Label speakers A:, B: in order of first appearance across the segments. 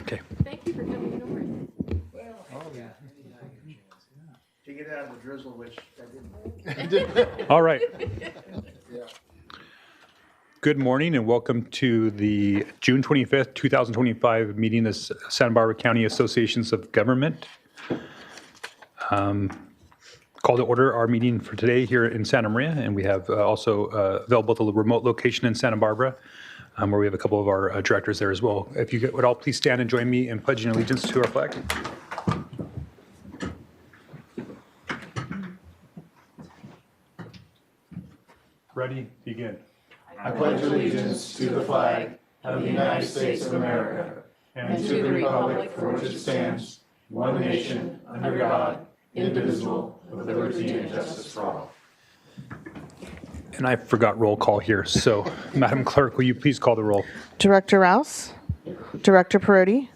A: Okay.
B: Thank you for coming north.
C: To get out of the drizzle, which I didn't.
A: All right. Good morning and welcome to the June 25th, 2025 meeting of Santa Barbara County Associations of Government. Call to order our meeting for today here in Santa Maria, and we have also available at the remote location in Santa Barbara, where we have a couple of our directors there as well. If you would all please stand and join me in pledging allegiance to our flag. Ready, begin.
D: I pledge allegiance to the flag of the United States of America and to the republic for which it stands, one nation, under God, indivisible, with liberty and justice for all.
A: And I forgot roll call here, so Madam Clerk, will you please call the roll?
E: Director Rouse, Director Perotti,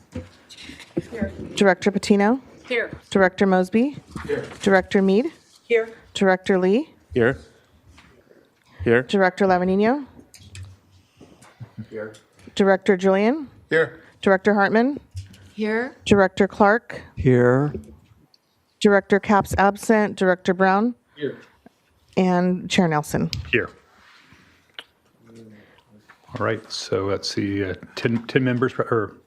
B: Here.
E: Director Patino,
B: Here.
E: Director Mosby, Director Mead,
B: Here.
E: Director Lee,
F: Here. Here.
E: Director Lavanino,
C: Here.
E: Director Julian,
D: Here.
E: Director Hartman,
B: Here.
E: Director Clark,
F: Here.
E: Director Capps absent, Director Brown,
C: Here.
E: and Chair Nelson.
A: Here. All right, so let's see, 10 members, or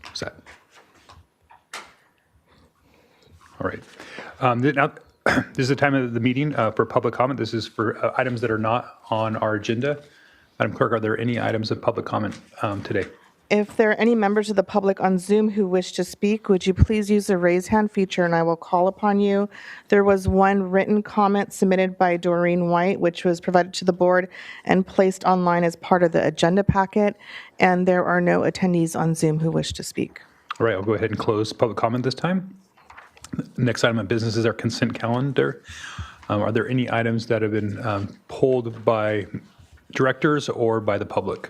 A: what's that? All right. Now, this is the time of the meeting for public comment. This is for items that are not on our agenda. Madam Clerk, are there any items of public comment today?
E: If there are any members of the public on Zoom who wish to speak, would you please use the raise hand feature and I will call upon you. There was one written comment submitted by Doreen White, which was provided to the board and placed online as part of the agenda packet, and there are no attendees on Zoom who wish to speak.
A: All right, I'll go ahead and close public comment this time. Next item of business is our consent calendar. Are there any items that have been pulled by directors or by the public?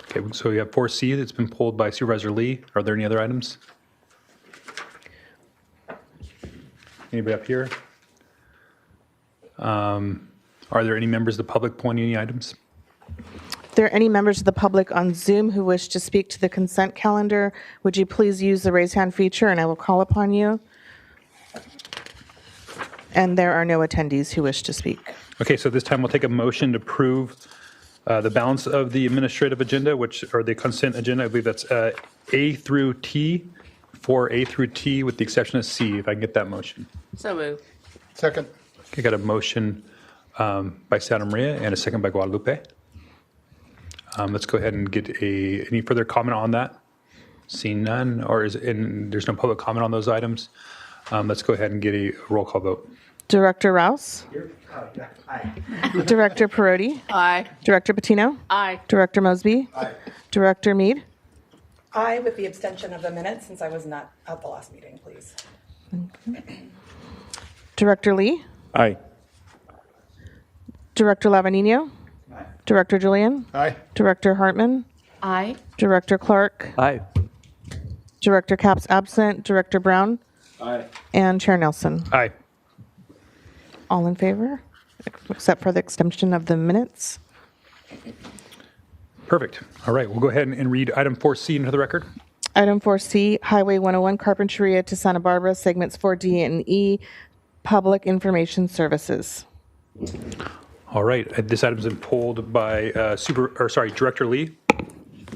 A: Okay, so we have 4C that's been pulled by Supervisor Lee. Are there any other items? Anybody up here? Are there any members of the public pulling any items?
E: If there are any members of the public on Zoom who wish to speak to the consent calendar, would you please use the raise hand feature and I will call upon you. And there are no attendees who wish to speak.
A: Okay, so this time we'll take a motion to approve the balance of the administrative agenda, which are the consent agenda. I believe that's A through T, 4A through T, with the exception of C, if I can get that motion.
B: So moved.
D: Second.
A: Okay, got a motion by Santa Maria and a second by Guadalupe. Let's go ahead and get any further comment on that. Seeing none, there's no public comment on those items. Let's go ahead and get a roll call vote.
E: Director Rouse,
C: Aye.
E: Director Perotti,
B: Aye.
E: Director Patino,
B: Aye.
E: Director Mosby, Director Mead,
G: Aye, with the abstention of the minutes, since I was not at the last meeting, please.
E: Director Lee,
F: Aye.
E: Director Lavanino, Director Julian,
D: Aye.
E: Director Hartman,
B: Aye.
E: Director Clark,
F: Aye.
E: Director Capps absent, Director Brown, and Chair Nelson.
A: Aye.
E: All in favor, except for the extension of the minutes.
A: Perfect. All right, we'll go ahead and read item 4C into the record.
E: Item 4C, Highway 101 Carpinteria to Santa Barbara, segments 4D and E, Public Information Services.
A: All right, this item's been pulled by Director Lee.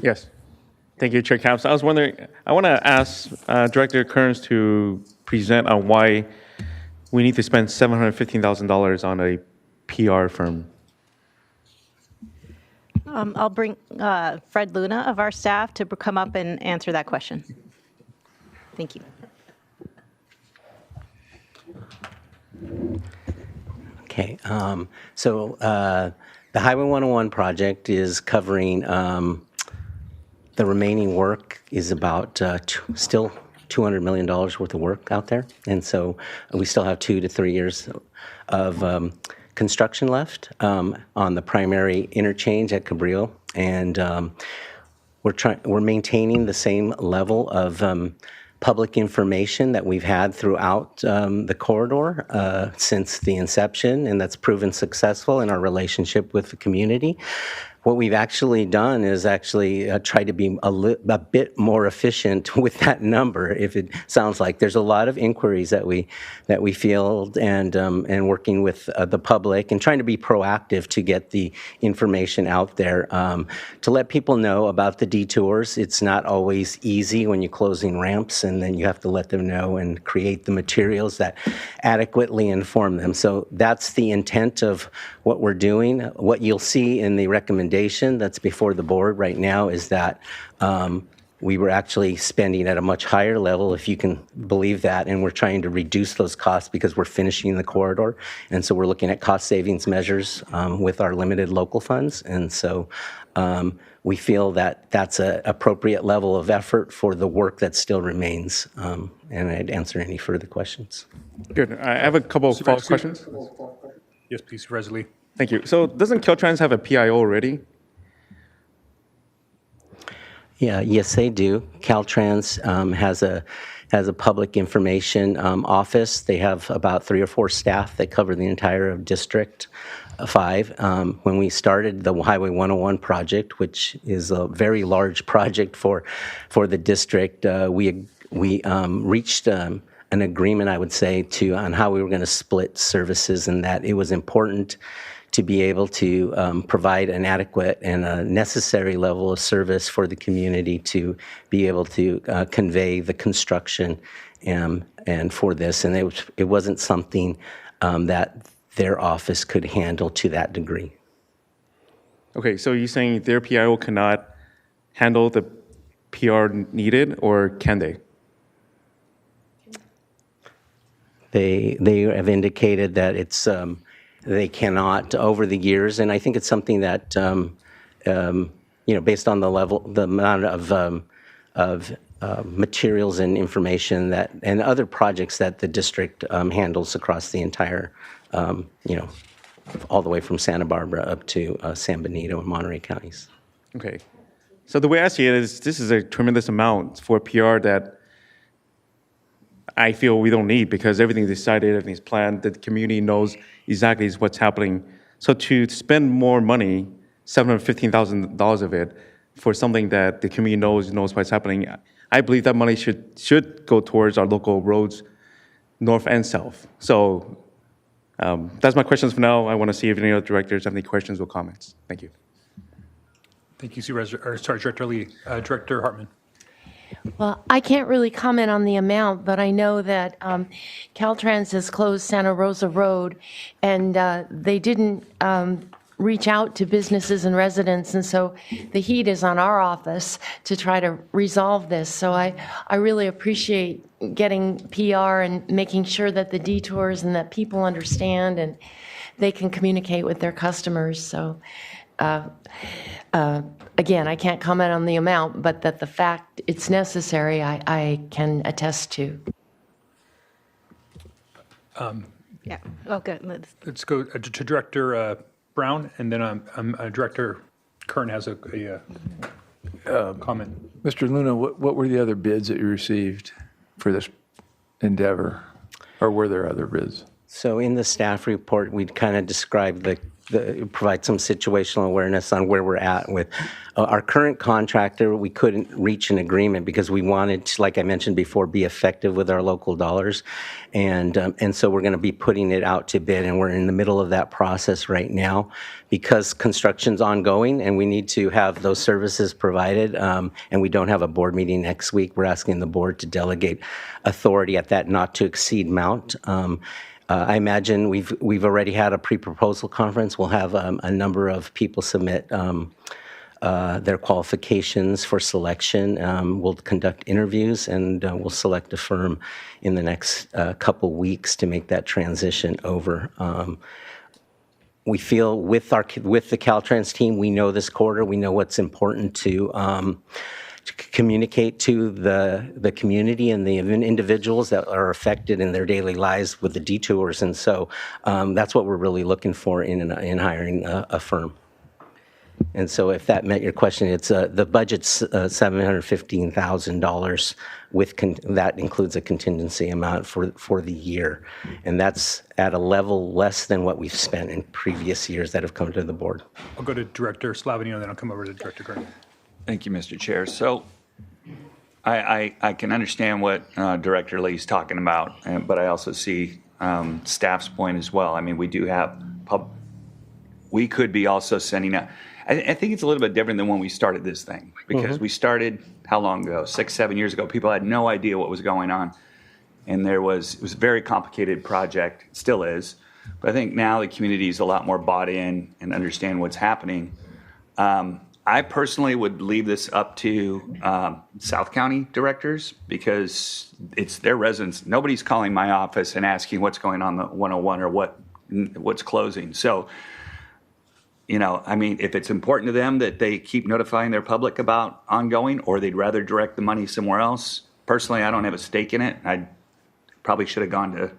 F: Yes. Thank you, Chair Capps. I was wondering, I want to ask Director Kearns to present on why we need to spend $715,000 on a PR firm.
H: I'll bring Fred Luna of our staff to come up and answer that question. Thank you.
I: Okay, so the Highway 101 project is covering, the remaining work is about still $200 million worth of work out there. And so we still have 2 to 3 years of construction left on the primary interchange at Cabrillo. And we're maintaining the same level of public information that we've had throughout the corridor since the inception, and that's proven successful in our relationship with the community. What we've actually done is actually try to be a bit more efficient with that number. If it sounds like there's a lot of inquiries that we field and working with the public and trying to be proactive to get the information out there to let people know about the detours. It's not always easy when you're closing ramps, and then you have to let them know and create the materials that adequately inform them. So that's the intent of what we're doing. What you'll see in the recommendation that's before the board right now is that we were actually spending at a much higher level, if you can believe that, and we're trying to reduce those costs because we're finishing the corridor. And so we're looking at cost savings measures with our limited local funds. And so we feel that that's an appropriate level of effort for the work that still remains. And I'd answer any further questions.
F: Good. I have a couple of follow-up questions.
A: Yes, please, Supervisor Lee.
F: Thank you. So doesn't Caltrans have a PIO already?
I: Yeah, yes, they do. Caltrans has a public information office. They have about 3 or 4 staff that cover the entire of District 5. When we started the Highway 101 project, which is a very large project for the district, we reached an agreement, I would say, on how we were going to split services, and that it was important to be able to provide an adequate and a necessary level of service for the community to be able to convey the construction and for this. And it wasn't something that their office could handle to that degree.
F: Okay, so you're saying their PIO cannot handle the PR needed, or can they?
I: They have indicated that it's they cannot over the years, and I think it's something that based on the amount of materials and information that and other projects that the district handles across the entire all the way from Santa Barbara up to San Benito and Monterey counties.
F: Okay, so the way I see it is this is a tremendous amount for PR that I feel we don't need, because everything's decided, everything's planned, that the community knows exactly what's happening. So to spend more money, $715,000 of it, for something that the community knows what's happening, I believe that money should go towards our local roads, north and south. So that's my questions for now. I want to see if any other directors have any questions or comments. Thank you.
A: Thank you, Director Lee. Director Hartman.
B: Well, I can't really comment on the amount, but I know that Caltrans has closed Santa Rosa Road, and they didn't reach out to businesses and residents, and so the heat is on our office to try to resolve this. So I really appreciate getting PR and making sure that the detours and that people understand and they can communicate with their customers. So again, I can't comment on the amount, but that the fact it's necessary, I can attest to.
H: Yeah. Oh, good.
A: Let's go to Director Brown, and then Director Kern has a comment.
J: Mr. Luna, what were the other bids that you received for this endeavor? Or were there other bids?
I: So in the staff report, we'd kind of describe provide some situational awareness on where we're at with our current contractor. We couldn't reach an agreement because we wanted to, like I mentioned before, be effective with our local dollars. And so we're going to be putting it out to bid, and we're in the middle of that process right now because construction's ongoing and we need to have those services provided. And we don't have a board meeting next week. We're asking the board to delegate authority at that not to exceed amount. I imagine we've already had a pre-proposal conference. We'll have a number of people submit their qualifications for selection. We'll conduct interviews, and we'll select a firm in the next couple weeks to make that transition over. We feel with the Caltrans team, we know this corridor. We know what's important to communicate to the community and the individuals that are affected in their daily lives with the detours. And so that's what we're really looking for in hiring a firm. And so if that met your question, it's the budget's $715,000 with that includes a contingency amount for the year. And that's at a level less than what we've spent in previous years that have come to the board.
A: I'll go to Director Slavinino, then I'll come over to Director Kern.
K: Thank you, Mr. Chair. So I can understand what Director Lee's talking about, but I also see staff's point as well. I mean, we do have we could be also sending out. I think it's a little bit different than when we started this thing, because we started how long ago? 6, 7 years ago. People had no idea what was going on, and it was a very complicated project. It still is, but I think now the community is a lot more bought in and understand what's happening. I personally would leave this up to South County directors, because it's their residents. Nobody's calling my office and asking what's going on the 101 or what's closing. So, you know, I mean, if it's important to them that they keep notifying their public about ongoing, or they'd rather direct the money somewhere else, personally, I don't have a stake in it. I probably should have gone to,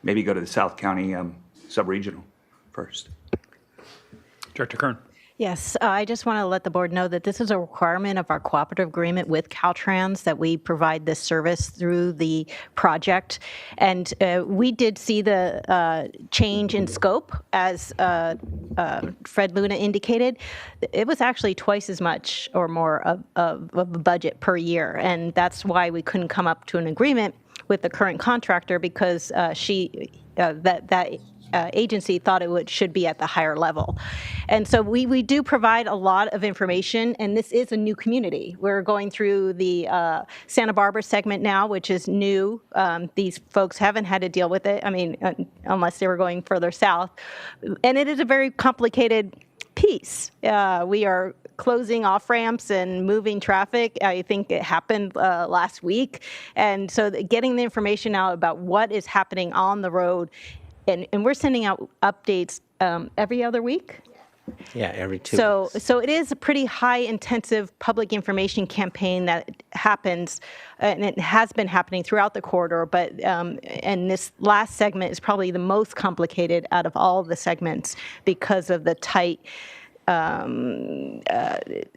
K: maybe go to the South County sub-regional first.
A: Director Kern.
H: Yes, I just want to let the board know that this is a requirement of our cooperative agreement with Caltrans that we provide this service through the project. And we did see the change in scope, as Fred Luna indicated. It was actually twice as much or more of a budget per year. And that's why we couldn't come up to an agreement with the current contractor, because agency thought it should be at the higher level. And so we do provide a lot of information, and this is a new community. We're going through the Santa Barbara segment now, which is new. These folks haven't had to deal with it, I mean, unless they were going further south. And it is a very complicated piece. We are closing off ramps and moving traffic. I think it happened last week. And so getting the information out about what is happening on the road, and we're sending out updates every other week.
I: Yeah, every 2 weeks.
H: So it is a pretty high intensive public information campaign that happens, and it has been happening throughout the corridor, but and this last segment is probably the most complicated out of all the segments because of the tight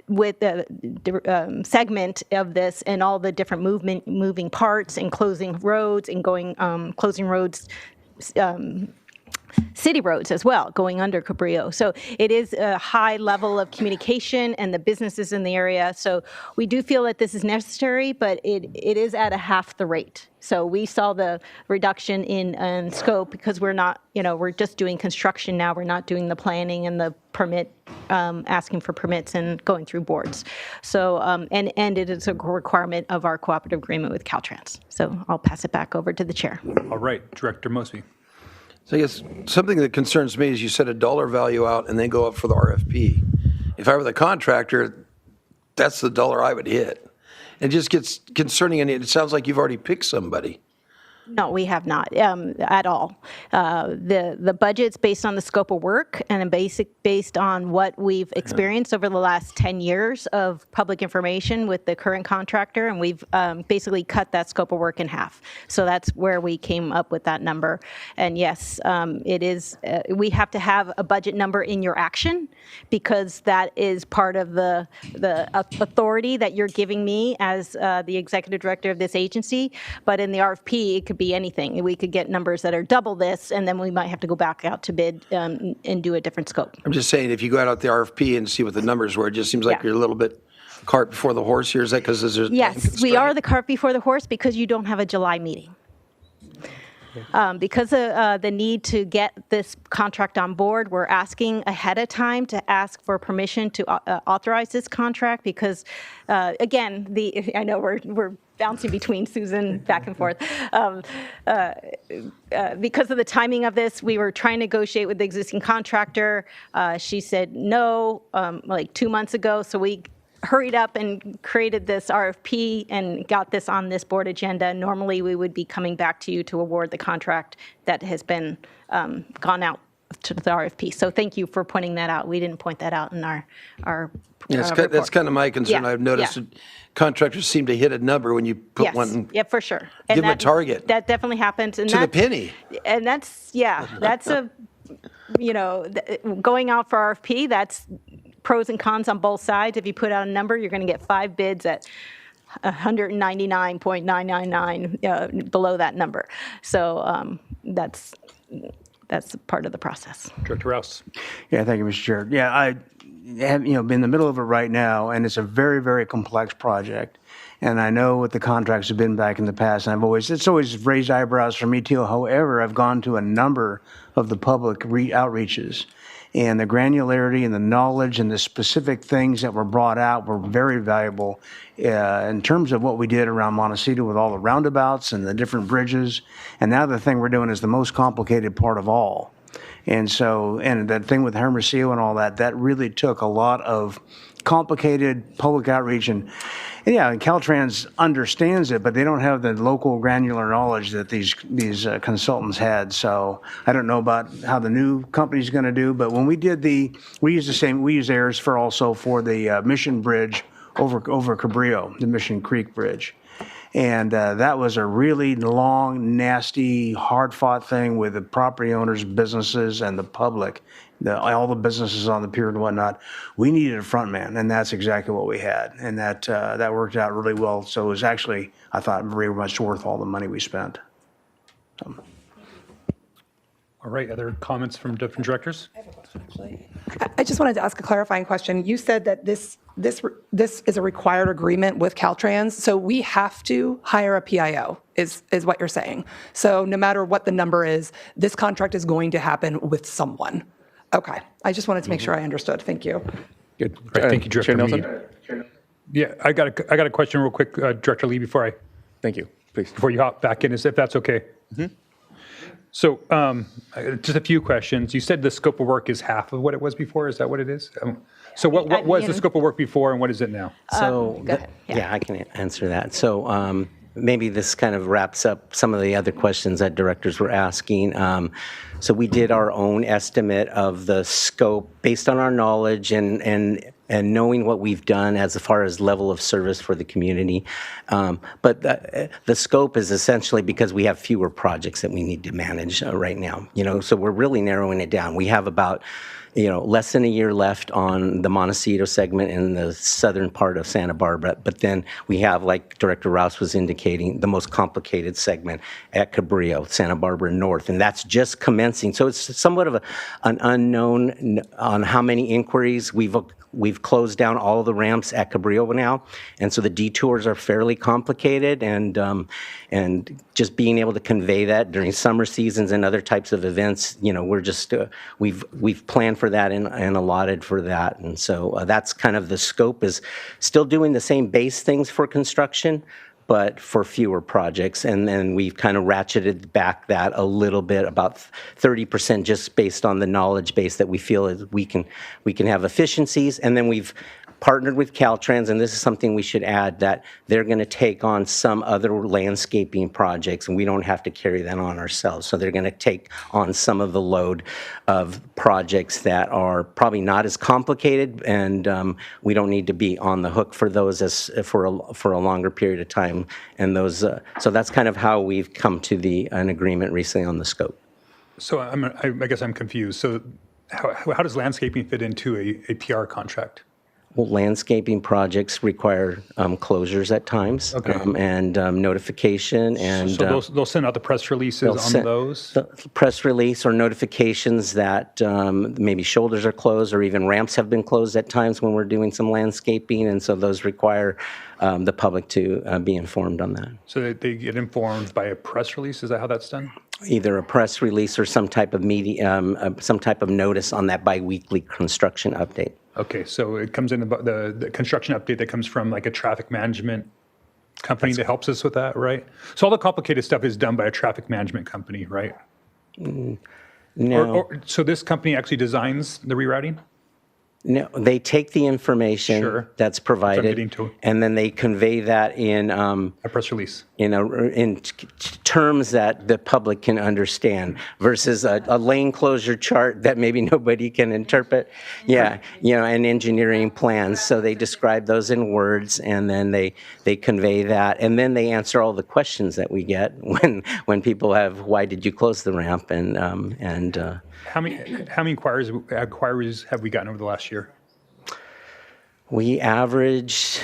H: with the segment of this and all the different moving parts and closing roads and closing roads, city roads as well, going under Cabrillo. So it is a high level of communication and the businesses in the area. So we do feel that this is necessary, but it is at a half the rate. So we saw the reduction in scope because we're not, we're just doing construction now. We're not doing the planning and the permit, asking for permits and going through boards. So, and it is a requirement of our cooperative agreement with Caltrans. So I'll pass it back over to the chair.
A: All right, Director Mosby.
L: So I guess something that concerns me is you set a dollar value out and then go up for the RFP. If I were the contractor, that's the dollar I would hit. It just gets concerning, and it sounds like you've already picked somebody.
H: No, we have not at all. The budget's based on the scope of work and based on what we've experienced over the last 10 years of public information with the current contractor, and we've basically cut that scope of work in half. So that's where we came up with that number. And yes, it is. We have to have a budget number in your action because that is part of the authority that you're giving me as the executive director of this agency. But in the RFP, it could be anything. We could get numbers that are double this, and then we might have to go back out to bid and do a different scope.
L: I'm just saying, if you go out the RFP and see what the numbers were, it just seems like you're a little bit cart before the horse here. Is that because there's
H: Yes, we are the cart before the horse because you don't have a July meeting. Because of the need to get this contract on board, we're asking ahead of time to ask for permission to authorize this contract because, again, I know we're bouncing between Susan back and forth. Because of the timing of this, we were trying to negotiate with the existing contractor. She said no, like 2 months ago, so we hurried up and created this RFP and got this on this board agenda. Normally, we would be coming back to you to award the contract that has been gone out to the RFP. So thank you for pointing that out. We didn't point that out in our report.
L: That's kind of my concern.
H: Yeah,
L: I've noticed that contractors seem to hit a number when you put one.
H: Yeah, for sure.
L: Give them a target.
H: That definitely happens. And
L: to the penny.
H: And that's a, going out for RFP, that's pros and cons on both sides. If you put out a number, you're going to get 5 bids at 199.999 below that number. So that's part of the process.
A: Director Rouse.
C: Yeah, thank you, Mr. Chair. Yeah, I have, been in the middle of it right now, and it's a very, very complex project. And I know what the contracts have been back in the past, and it's always raised eyebrows for me too. However, I've gone to a number of the public outreaches, and the granularity and the knowledge and the specific things that were brought out were very valuable in terms of what we did around Montecito with all the roundabouts and the different bridges. And now the thing we're doing is the most complicated part of all. And so, and that thing with Hermosillo and all that, that really took a lot of complicated public outreach. And yeah, and Caltrans understands it, but they don't have the local granular knowledge that these consultants had. So I don't know about how the new company's going to do, but when we did we used theirs for also for the Mission Bridge over Cabrillo, the Mission Creek Bridge. And that was a really long, nasty, hard-fought thing with the property owners, businesses, and the public, all the businesses on the pier and whatnot. We needed a front man, and that's exactly what we had. And that worked out really well. So it was actually, I thought, very much worth all the money we spent.
A: All right, other comments from different directors?
G: I have a question, actually. I just wanted to ask a clarifying question. You said that this is a required agreement with Caltrans, so we have to hire a PIO, is what you're saying. So no matter what the number is, this contract is going to happen with someone. Okay, I just wanted to make sure I understood. Thank you.
A: Good. All right, thank you, Director
F: Chair
A: Mead.
F: Nelson?
A: Yeah, I got a question real quick, Director Lee,
F: Thank you. Please.
A: before you hop back in, if that's okay. So just a few questions. You said the scope of work is half of what it was before. Is that what it is? So what was the scope of work before and what is it now?
I: So,
H: go ahead.
I: yeah, I can answer that. So maybe this kind of wraps up some of the other questions that directors were asking. So we did our own estimate of the scope based on our knowledge and knowing what we've done as far as level of service for the community. But the scope is essentially because we have fewer projects that we need to manage right now. So we're really narrowing it down. We have about less than a year left on the Montecito segment in the southern part of Santa Barbara. But then we have, like Director Rouse was indicating, the most complicated segment at Cabrillo, Santa Barbara North. And that's just commencing. So it's somewhat of an unknown on how many inquiries. We've closed down all of the ramps at Cabrillo now. And so the detours are fairly complicated. And just being able to convey that during summer seasons and other types of events, we're just, we've planned for that and allotted for that. And so that's kind of the scope, is still doing the same base things for construction, but for fewer projects. And then we've kind of ratcheted back that a little bit, about 30%, just based on the knowledge base that we feel is we can have efficiencies. And then we've partnered with Caltrans, and this is something we should add, that they're going to take on some other landscaping projects, and we don't have to carry that on ourselves. So they're going to take on some of the load of projects that are probably not as complicated, and we don't need to be on the hook for those for a longer period of time. And those, so that's kind of how we've come to an agreement recently on the scope.
A: So I guess I'm confused. So how does landscaping fit into a PR contract?
I: Well, landscaping projects require closures at times, and notification, and
A: so they'll send out the press releases on those?
I: The press release or notifications that maybe shoulders are closed, or even ramps have been closed at times when we're doing some landscaping, and so those require the public to be informed on that.
A: So they get informed by a press release? Is that how that's done?
I: Either a press release or some type of some type of notice on that biweekly construction update.
A: Okay, so it comes in the construction update that comes from like a traffic management company that helps us with that, right? So all the complicated stuff is done by a traffic management company, right?
I: No.
A: So this company actually designs the rerouting?
I: No, they take the information that's provided, and then they convey that in
A: a press release,
I: in terms that the public can understand, versus a lane closure chart that maybe nobody can interpret. Yeah, and engineering plans. So they describe those in words, and then they convey that, and then they answer all the questions that we get when people have, why did you close the ramp, and
A: How many inquiries have we gotten over the last year?
I: We averaged,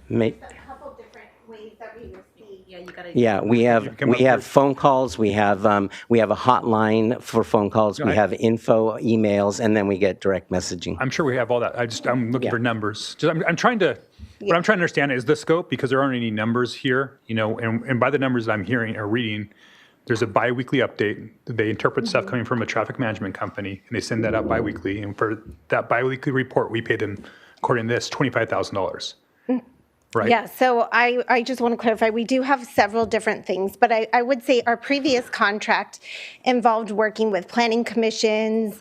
I: ma-
M: a couple different ways that we receive. Yeah, you gotta.
I: yeah, we have phone calls, we have a hotline for phone calls, we have info, emails, and then we get direct messaging.
A: I'm sure we have all that. I'm looking
I: Yeah.
A: for numbers. I'm trying to, what I'm trying to understand is the scope, because there aren't any numbers here, and by the numbers that I'm hearing or reading, there's a biweekly update. They interpret stuff coming from a traffic management company, and they send that out biweekly. And for that biweekly report, we pay them, according to this, $25,000. Right?
M: Yeah, so I just want to clarify, we do have several different things, but I would say our previous contract involved working with planning commissions,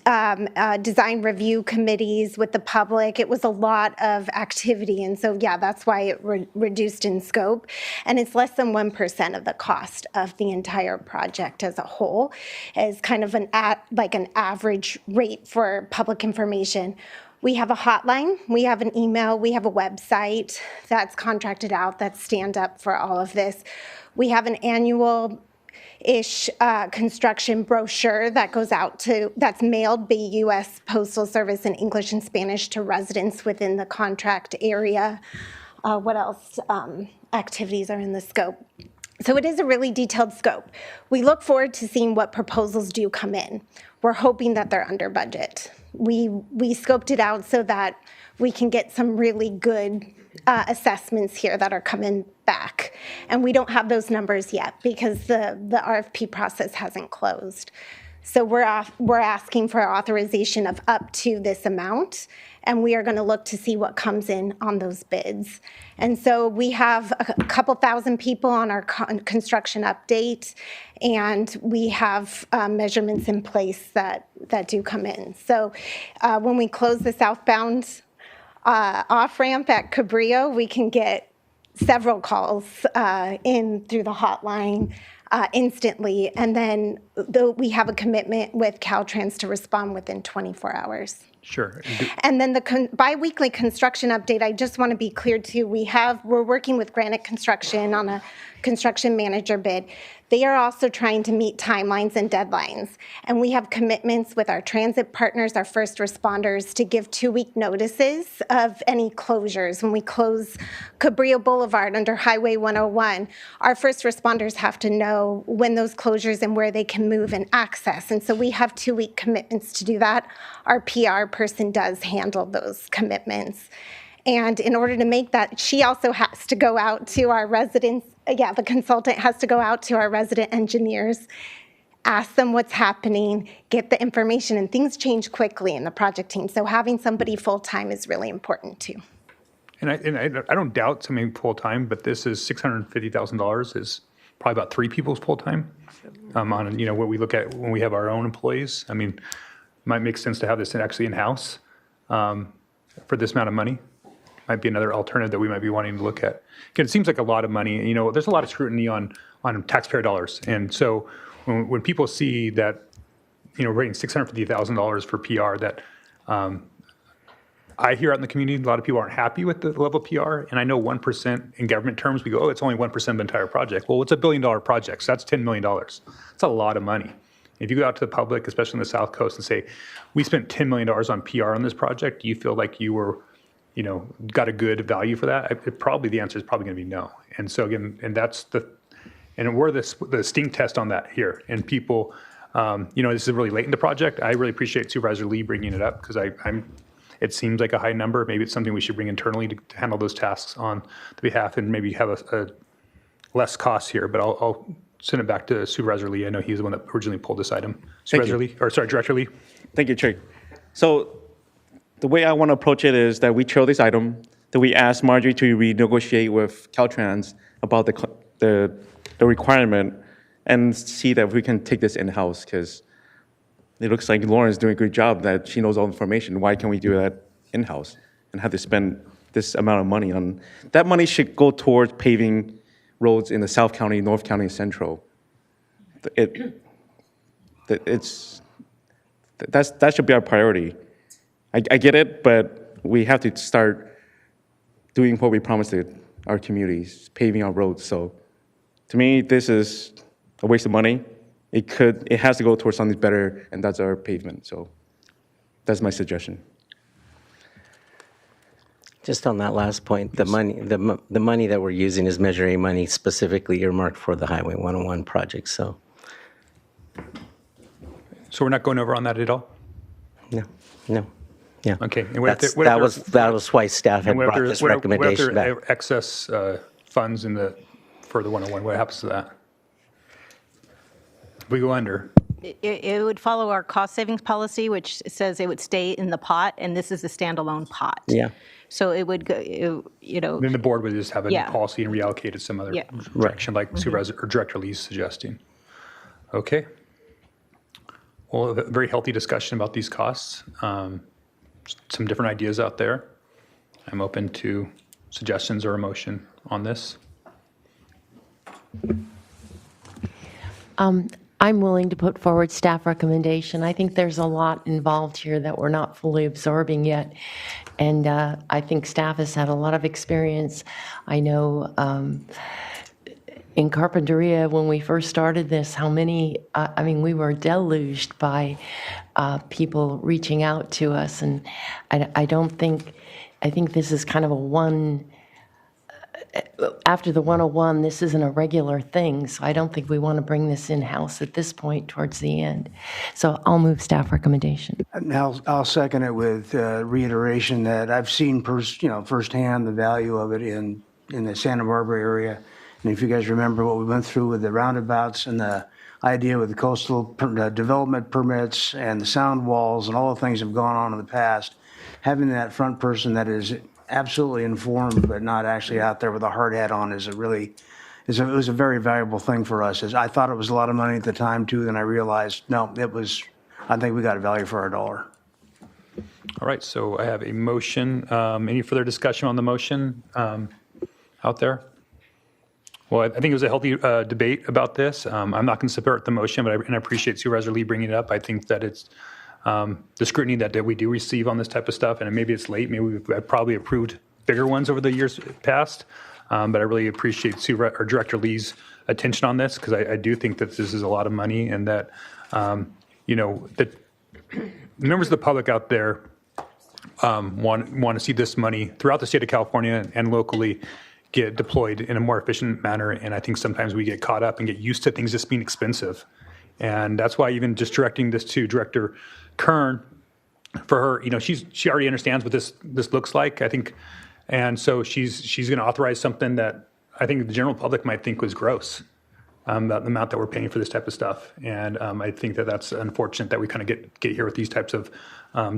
M: design review committees with the public. It was a lot of activity, and so yeah, that's why it reduced in scope, and it's less than 1% of the cost of the entire project as a whole, as kind of an average rate for public information. We have a hotline, we have an email, we have a website that's contracted out, that's stand up for all of this. We have an annual-ish construction brochure that goes out that's mailed by U.S. Postal Service in English and Spanish to residents within the contract area. What else activities are in the scope? So it is a really detailed scope. We look forward to seeing what proposals do come in. We're hoping that they're under budget. We scoped it out so that we can get some really good assessments here that are coming back. And we don't have those numbers yet because the RFP process hasn't closed. So we're asking for authorization of up to this amount, and we are going to look to see what comes in on those bids. And so we have a couple thousand people on our construction update, and we have measurements in place that do come in. So when we close the southbound off-ramp at Cabrillo, we can get several calls in through the hotline instantly, and then we have a commitment with Caltrans to respond within 24 hours.
A: Sure.
M: And then the biweekly construction update, I just want to be clear too, we're working with Granite Construction on a construction manager bid. They are also trying to meet timelines and deadlines. And we have commitments with our transit partners, our first responders, to give 2-week notices of any closures. When we close Cabrillo Boulevard under Highway 101, our first responders have to know when those closures and where they can move and access. And so we have 2-week commitments to do that. Our PR person does handle those commitments. And in order to make that, she also has to go out to our residents. Yeah, the consultant has to go out to our resident engineers, ask them what's happening, get the information, and things change quickly in the project team. So having somebody full-time is really important too.
A: And I don't doubt something full-time, but this is $650,000 is probably about 3 people's full-time. On what we look at when we have our own employees. I mean, it might make sense to have this actually in-house for this amount of money. Might be another alternative that we might be wanting to look at. Again, it seems like a lot of money. There's a lot of scrutiny on taxpayer dollars. And so when people see that, rating $650,000 for PR, that I hear out in the community, a lot of people aren't happy with the level of PR. And I know 1% in government terms, we go, oh, it's only 1% of the entire project. Well, it's $1 billion project, so that's $10 million. That's a lot of money. If you go out to the public, especially on the South Coast, and say, we spent $10 million on PR on this project, do you feel like you were got a good value for that? The answer is probably going to be no. And so again, we're the stink test on that here. And people, this is really late in the project. I really appreciate Supervisor Lee bringing it up because it seems like a high number. Maybe it's something we should bring internally to handle those tasks on the behalf and maybe have a less cost here. But I'll send it back to Supervisor Lee. I know he's the one that originally pulled this item. Director Lee.
F: Thank you, Chair. So the way I want to approach it is that we chose this item, that we asked Marjorie to renegotiate with Caltrans about the requirement and see that we can take this in-house because it looks like Lauren's doing a good job that she knows all the information. Why can't we do that in-house and have to spend this amount of money on? That money should go towards paving roads in the South County, North County, and Central. That should be our priority. I get it, but we have to start doing what we promised our communities, paving our roads. So to me, this is a waste of money. It has to go towards something better, and that's our pavement. So that's my suggestion.
I: Just on that last point, the money that we're using is Measure A money specifically earmarked for the Highway 101 project, so,
A: So we're not going over on that at all?
I: no, yeah.
A: Okay. And what if
I: That's,
A: there- what if
I: that
A: there-
I: was why staff had
A: And what if
I: brought
A: there-
I: this
A: what if- what if
I: recommendation
A: there
I: back.
A: are excess funds for the 101? What happens to that? If we go under,
H: It would follow our cost savings policy, which says it would stay in the pot, and this is a standalone pot.
I: Yeah.
H: So it would go,
A: then the board would just have a new
H: Yeah.
A: policy and reallocate it some other
H: Yeah.
A: direction, like Supervisor or Director Lee's suggesting. Okay. Well, a very healthy discussion about these costs. Some different ideas out there. I'm open to suggestions or a motion on this.
B: I'm willing to put forward staff recommendation. I think there's a lot involved here that we're not fully absorbing yet. And I think staff has had a lot of experience. I know in Carpinteria, when we first started this, how many, we were deluged by people reaching out to us. And I think this is kind of a one, after the 101, this isn't a regular thing, so I don't think we want to bring this in-house at this point towards the end. So I'll move staff recommendation.
C: Now, I'll second it with reiteration that I've seen firsthand the value of it in the Santa Barbara area. And if you guys remember what we went through with the roundabouts and the idea with the coastal development permits and the sound walls and all the things that have gone on in the past, having that front person that is absolutely informed but not actually out there with a hard hat on it was a very valuable thing for us. As I thought it was a lot of money at the time too, then I realized, no, I think we got a value for our dollar.
A: All right, so I have a motion. Any further discussion on the motion out there? Well, I think it was a healthy debate about this. I'm not going to support the motion, but I appreciate Supervisor Lee bringing it up. I think that it's the scrutiny that we do receive on this type of stuff, and maybe it's late. Maybe we've probably approved bigger ones over the years past, but I really appreciate Director Lee's attention on this, because I do think that this is a lot of money, and that that members of the public out there want to see this money throughout the state of California and locally get deployed in a more efficient manner. And I think sometimes we get caught up and get used to things just being expensive. And that's why even just directing this to Director Kern, for her, she already understands what this looks like, I think. And so she's going to authorize something that I think the general public might think was gross, about the amount that we're paying for this type of stuff. And I think that that's unfortunate that we kind of get here with these types of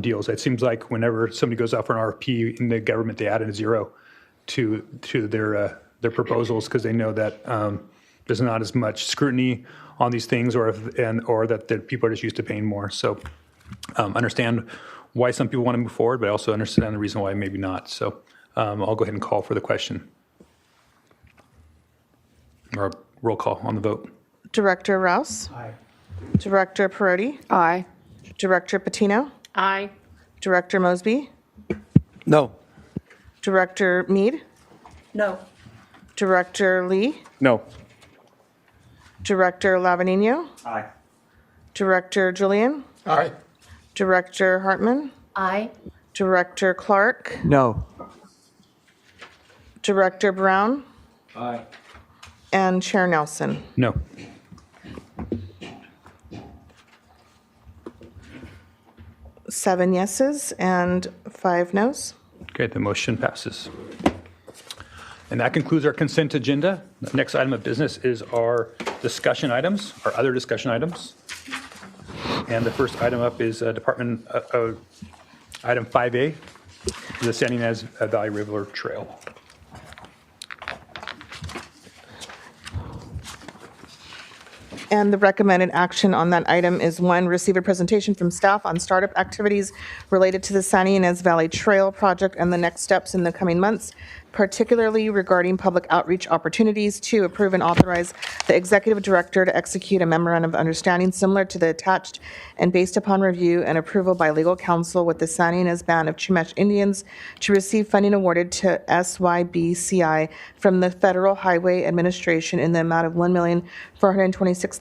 A: deals. It seems like whenever somebody goes out for an RFP in the government, they add in a zero to their proposals, because they know that there's not as much scrutiny on these things, or that the people are just used to paying more. So understand why some people want to move forward, but I also understand the reason why maybe not. So I'll go ahead and call for the question, or roll call on the vote.
E: Director Rouse?
J: Aye.
E: Director Perotti?
G: Aye.
E: Director Patino?
B: Aye.
E: Director Mosby?
L: No.
E: Director Mead?
G: No.
E: Director Lee?
F: No.
E: Director Lavanino?
F: Aye.
E: Director Julian?
L: Aye.
E: Director Hartman?
B: Aye.
E: Director Clark?
C: No.
E: Director Brown?
J: Aye.
E: And Chair Nelson.
A: No.
E: Seven yeses and 5 noes.
A: Okay, the motion passes. And that concludes our consent agenda. The next item of business is our discussion items, our other discussion items. And the first item up is Department Item 5A, the San Ynez Valley River Trail.
E: And the recommended action on that item is 1, receive a presentation from staff on startup activities related to the San Ynez Valley Trail project and the next steps in the coming months, particularly regarding public outreach opportunities. 2, approve and authorize the executive director to execute a memorandum of understanding similar to the attached and based upon review and approval by legal counsel with the San Ynez Band of Chumash Indians to receive funding awarded to SYBCI from the Federal Highway Administration in the amount of $1,426,000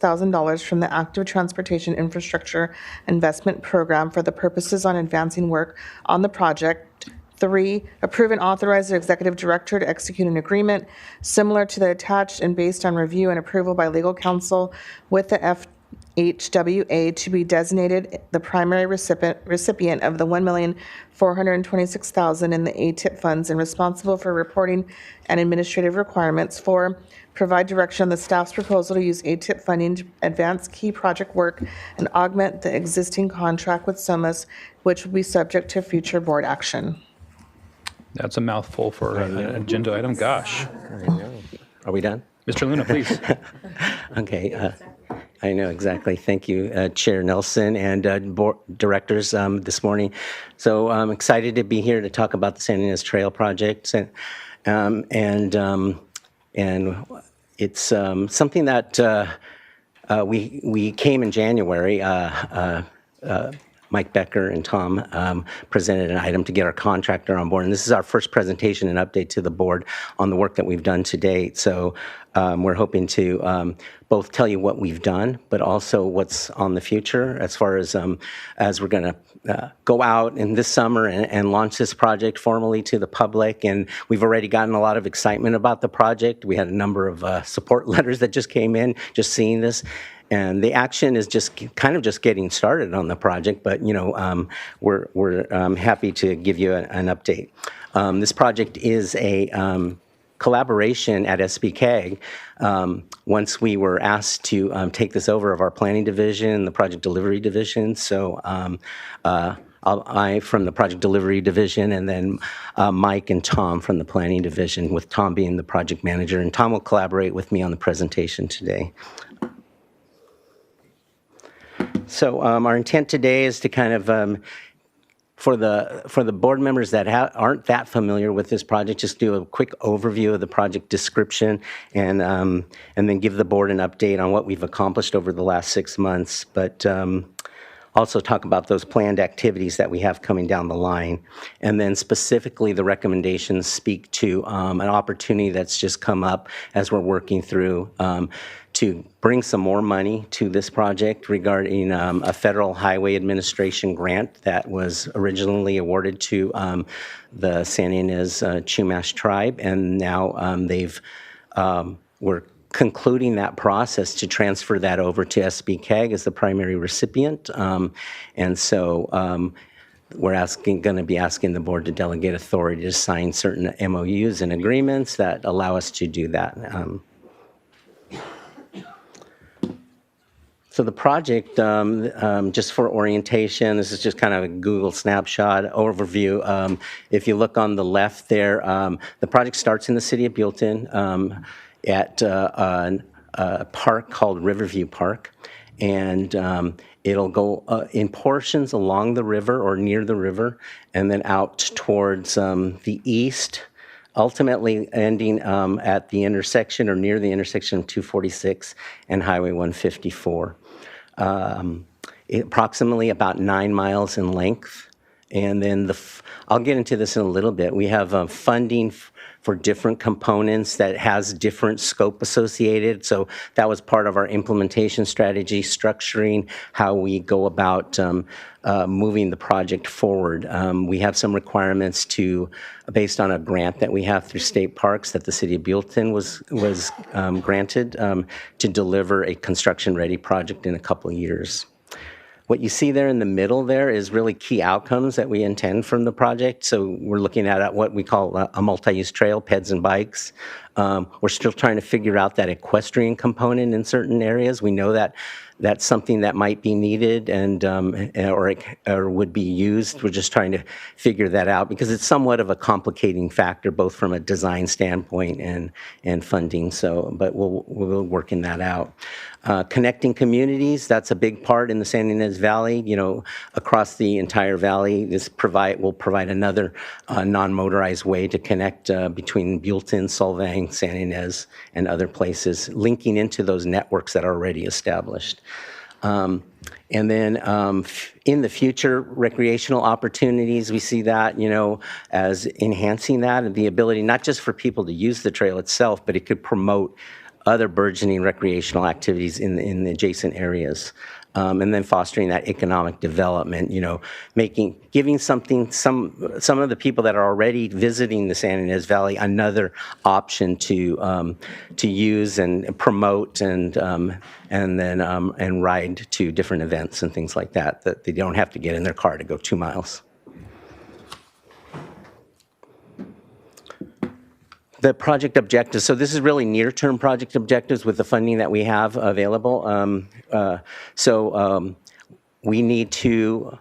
E: from the Active Transportation Infrastructure Investment Program for the purposes on advancing work on the project 3, approve and authorize the executive director to execute an agreement similar to the attached and based on review and approval by legal counsel with the FHWA to be designated the primary recipient of the $1,426,000 in the ATIP funds and responsible for reporting and administrative requirements. 4, provide direction on the staff's proposal to use ATIP funding to advance key project work and augment the existing contract with SOMAS, which will be subject to future board action.
A: That's a mouthful for an agenda item. Gosh.
I: Are we done?
A: Mr. Luna, please.
I: Okay. I know, exactly. Thank you, Chair Nelson and board directors this morning. So I'm excited to be here to talk about the San Ynez Trail project. And it's something that we came in January. Mike Becker and Tom presented an item to get our contractor on board. And this is our first presentation and update to the board on the work that we've done to date. So we're hoping to both tell you what we've done, but also what's on the future as far as we're going to go out in this summer and launch this project formally to the public. And we've already gotten a lot of excitement about the project. We had a number of support letters that just came in, just seeing this. And the action is just kind of just getting started on the project, but we're happy to give you an update. This project is a collaboration at SBCAG. Once we were asked to take this over of our planning division, the project delivery division. So I from the project delivery division, and then Mike and Tom from the planning division, with Tom being the project manager. And Tom will collaborate with me on the presentation today. So our intent today is to kind of, for the board members that aren't that familiar with this project, just do a quick overview of the project description and then give the board an update on what we've accomplished over the last 6 months, but also talk about those planned activities that we have coming down the line. And then specifically the recommendations speak to an opportunity that's just come up as we're working through to bring some more money to this project regarding a Federal Highway Administration grant that was originally awarded to the San Ynez Chumash tribe, and now we're concluding that process to transfer that over to SBCAG as the primary recipient. And so we're going to be asking the board to delegate authority to sign certain MOUs and agreements that allow us to do that. So the project, just for orientation, this is just kind of a Google snapshot overview. If you look on the left there, the project starts in the city of Buellton at a park called Riverview Park. And it'll go in portions along the river or near the river, and then out towards the east, ultimately ending at the intersection or near the intersection of 246 and Highway 154. Approximately about 9 miles in length. And then I'll get into this in a little bit. We have funding for different components that has different scope associated. So that was part of our implementation strategy, structuring how we go about moving the project forward. We have some requirements based on a grant that we have through state parks that the city of Buellton was granted to deliver a construction-ready project in a couple of years. What you see there in the middle there is really key outcomes that we intend from the project. So we're looking at what we call a multi-use trail, peds and bikes. We're still trying to figure out that equestrian component in certain areas. We know that that's something that might be needed or would be used. We're just trying to figure that out because it's somewhat of a complicating factor, both from a design standpoint and funding. So, but we'll working that out. Connecting communities, that's a big part in the San Ynez Valley. Across the entire valley, this will provide another non-motorized way to connect between Buellton, Solvang, San Ynez, and other places, linking into those networks that are already established. And then in the future, recreational opportunities, we see that, as enhancing that and the ability not just for people to use the trail itself, but it could promote other burgeoning recreational activities in the adjacent areas. and then fostering that economic development, giving something, some of the people that are already visiting the San Ynez Valley another option to use and promote and ride to different events and things like that they don't have to get in their car to go 2 miles. The project objectives, so this is really near-term project objectives with the funding that we have available. We need to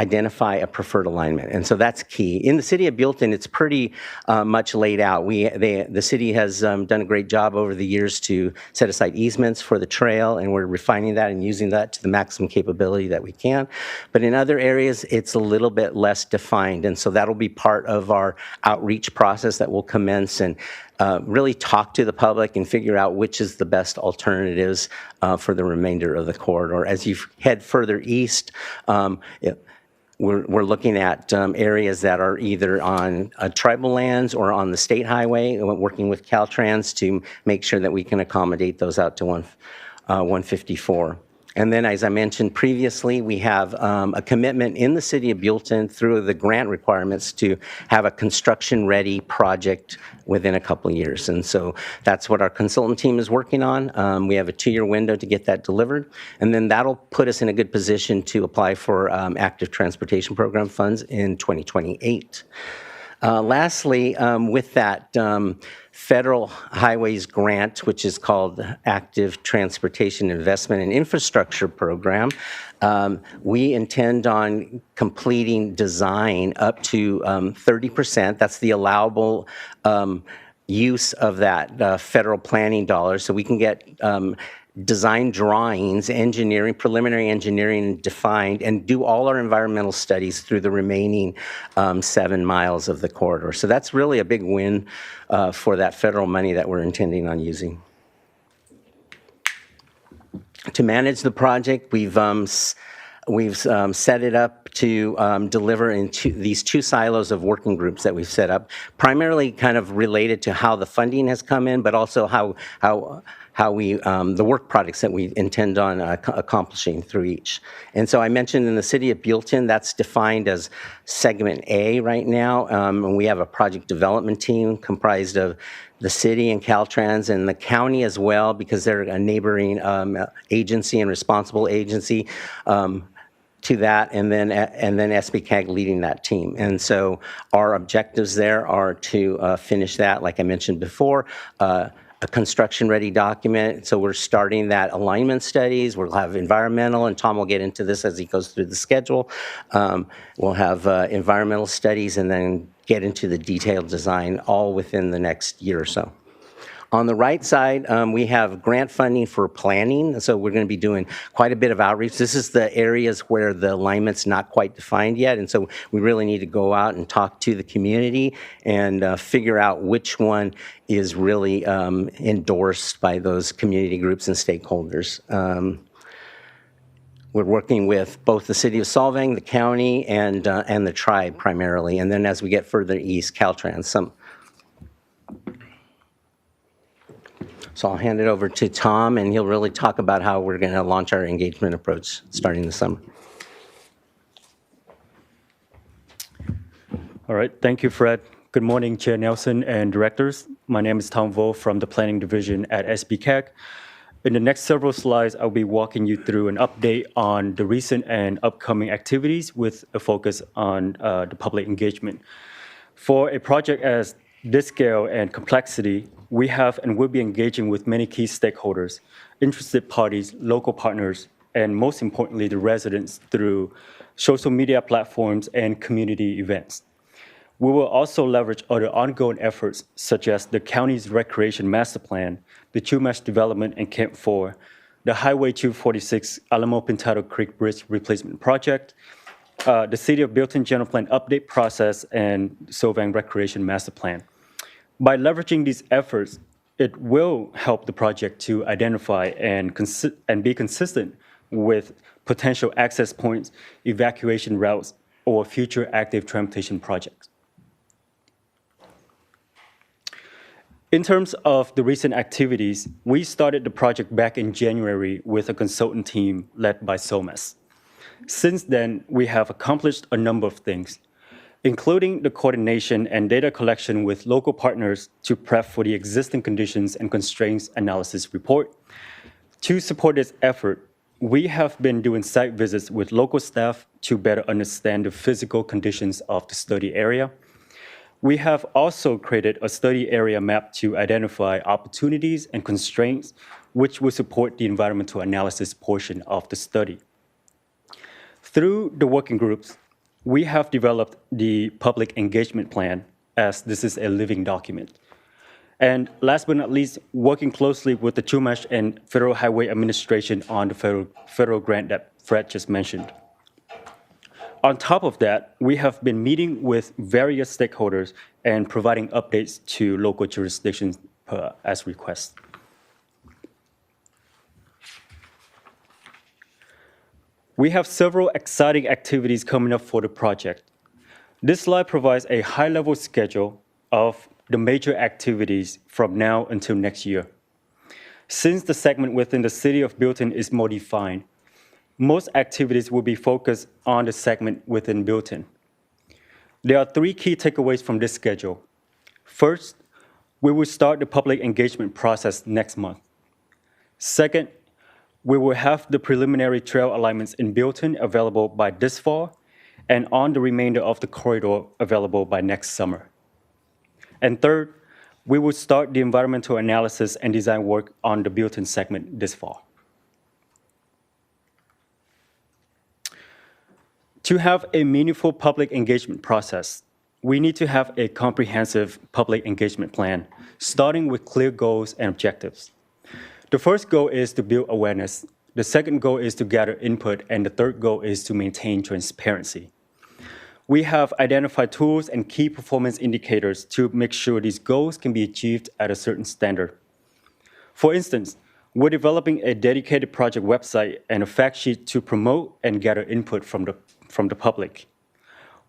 I: identify a preferred alignment, and so that's key. In the city of Buellton, it's pretty much laid out. The city has done a great job over the years to set aside easements for the trail, and we're refining that and using that to the maximum capability that we can. But in other areas, it's a little bit less defined, and so that'll be part of our outreach process that will commence and really talk to the public and figure out which is the best alternatives for the remainder of the corridor. As you head further east, we're looking at areas that are either on tribal lands or on the state highway, working with Caltrans to make sure that we can accommodate those out to 154. And then, as I mentioned previously, we have a commitment in the city of Buellton through the grant requirements to have a construction-ready project within a couple of years. And so that's what our consultant team is working on. We have a 2-year window to get that delivered. And then that'll put us in a good position to apply for active transportation program funds in 2028. Lastly, with that federal highways grant, which is called Active Transportation Investment and Infrastructure Program, we intend on completing design up to 30%. That's the allowable use of that federal planning dollars, so we can get design drawings, engineering, preliminary engineering defined, and do all our environmental studies through the remaining 7 miles of the corridor. So that's really a big win for that federal money that we're intending on using. To manage the project, we've set it up to deliver into these 2 silos of working groups that we've set up, primarily kind of related to how the funding has come in, but also how we, the work products that we intend on accomplishing through each. And so I mentioned in the city of Buellton, that's defined as segment A right now. And we have a project development team comprised of the city and Caltrans and the county as well, because they're a neighboring agency and responsible agency to that, and then SBCAG leading that team. And so our objectives there are to finish that, like I mentioned before, a construction-ready document. So we're starting that alignment studies. We'll have environmental, and Tom will get into this as he goes through the schedule. We'll have environmental studies and then get into the detailed design all within the next year or so. On the right side, we have grant funding for planning. So we're going to be doing quite a bit of outreach. This is the areas where the alignment's not quite defined yet. And so we really need to go out and talk to the community and figure out which one is really endorsed by those community groups and stakeholders. We're working with both the city of Solvang, the county, and the tribe primarily. And then as we get further east, Caltrans. So I'll hand it over to Tom, and he'll really talk about how we're going to launch our engagement approach starting this summer.
N: All right. Thank you, Fred. Good morning, Chair Nelson and directors. My name is Tom Vo from the Planning Division at SBCAG. In the next several slides, I'll be walking you through an update on the recent and upcoming activities with a focus on the public engagement. For a project as this scale and complexity, we have and will be engaging with many key stakeholders, interested parties, local partners, and most importantly, the residents through social media platforms and community events. We will also leverage other ongoing efforts, such as the county's recreation master plan, the Chumash development in Camp 4, the Highway 246 Alamo Pintado Creek Bridge Replacement Project, the City of Buellton General Plan update process, and Solvang Recreation Master Plan. By leveraging these efforts, it will help the project to identify and be consistent with potential access points, evacuation routes, or future active transportation projects. In terms of the recent activities, we started the project back in January with a consultant team led by SOMAS. Since then, we have accomplished a number of things, including the coordination and data collection with local partners to prep for the existing conditions and constraints analysis report. To support this effort, we have been doing site visits with local staff to better understand the physical conditions of the study area. We have also created a study area map to identify opportunities and constraints which will support the environmental analysis portion of the study. Through the working groups, we have developed the public engagement plan, as this is a living document. And last but not least, working closely with the Chumash and Federal Highway Administration on the federal grant that Fred just mentioned. On top of that, we have been meeting with various stakeholders and providing updates to local jurisdictions as requested. We have several exciting activities coming up for the project. This slide provides a high-level schedule of the major activities from now until next year. Since the segment within the city of Bilton is more defined, most activities will be focused on the segment within Bilton. There are 3 key takeaways from this schedule. First, we will start the public engagement process next month. Second, we will have the preliminary trail alignments in Bilton available by this fall, and on the remainder of the corridor available by next summer. And third, we will start the environmental analysis and design work on the Bilton segment this fall. To have a meaningful public engagement process, we need to have a comprehensive public engagement plan, starting with clear goals and objectives. The first goal is to build awareness. The second goal is to gather input, and the third goal is to maintain transparency. We have identified tools and key performance indicators to make sure these goals can be achieved at a certain standard. For instance, we're developing a dedicated project website and a fact sheet to promote and gather input from the public.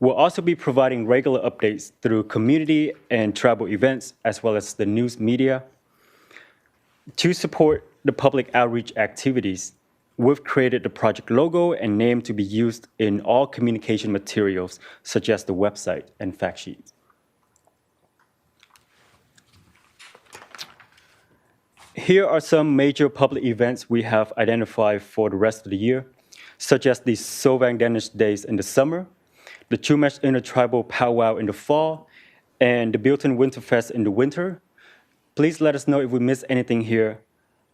N: We'll also be providing regular updates through community and tribal events, as well as the news media. To support the public outreach activities, we've created the project logo and name to be used in all communication materials, such as the website and fact sheets. Here are some major public events we have identified for the rest of the year, such as the Solvang Danish Days in the summer, the Chumash Intertribal Powwow in the fall, and the Bilton Winterfest in the winter. Please let us know if we missed anything here.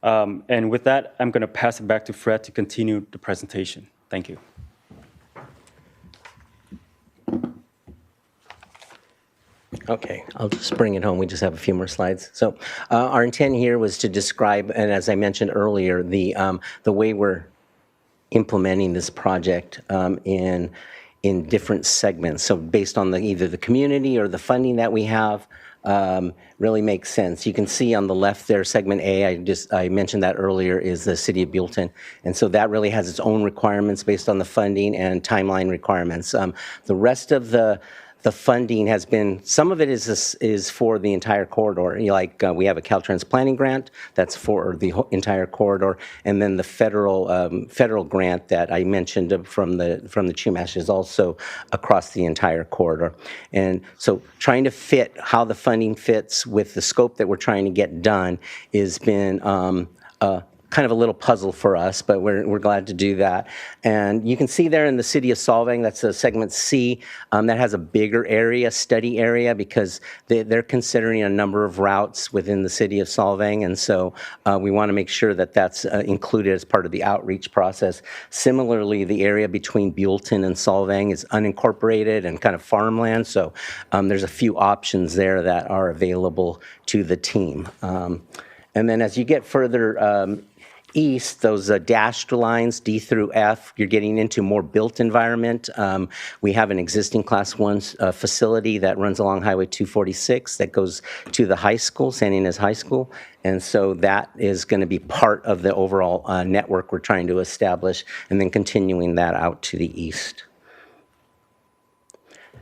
N: And with that, I'm going to pass it back to Fred to continue the presentation. Thank you.
I: Okay, I'll just bring it home. We just have a few more slides. So our intent here was to describe, and as I mentioned earlier, the way we're implementing this project in different segments. So based on either the community or the funding that we have, really makes sense. You can see on the left there, segment A, I mentioned that earlier, is the city of Bilton. And so that really has its own requirements based on the funding and timeline requirements. The rest of the funding has been, some of it is for the entire corridor. Like we have a Caltrans planning grant that's for the entire corridor, and then the federal grant that I mentioned from the Chumash is also across the entire corridor. And so trying to fit how the funding fits with the scope that we're trying to get done has been kind of a little puzzle for us, but we're glad to do that. And you can see there in the city of Solvang, that's a segment C, that has a bigger area, study area, because they're considering a number of routes within the city of Solvang, and so we want to make sure that that's included as part of the outreach process. Similarly, the area between Bilton and Solvang is unincorporated and kind of farmland, so there's a few options there that are available to the team. And then as you get further east, those dashed lines, D through F, you're getting into more built environment. We have an existing Class 1 facility that runs along Highway 246 that goes to the high school, San Ynez High School. And so that is going to be part of the overall network we're trying to establish, and then continuing that out to the east.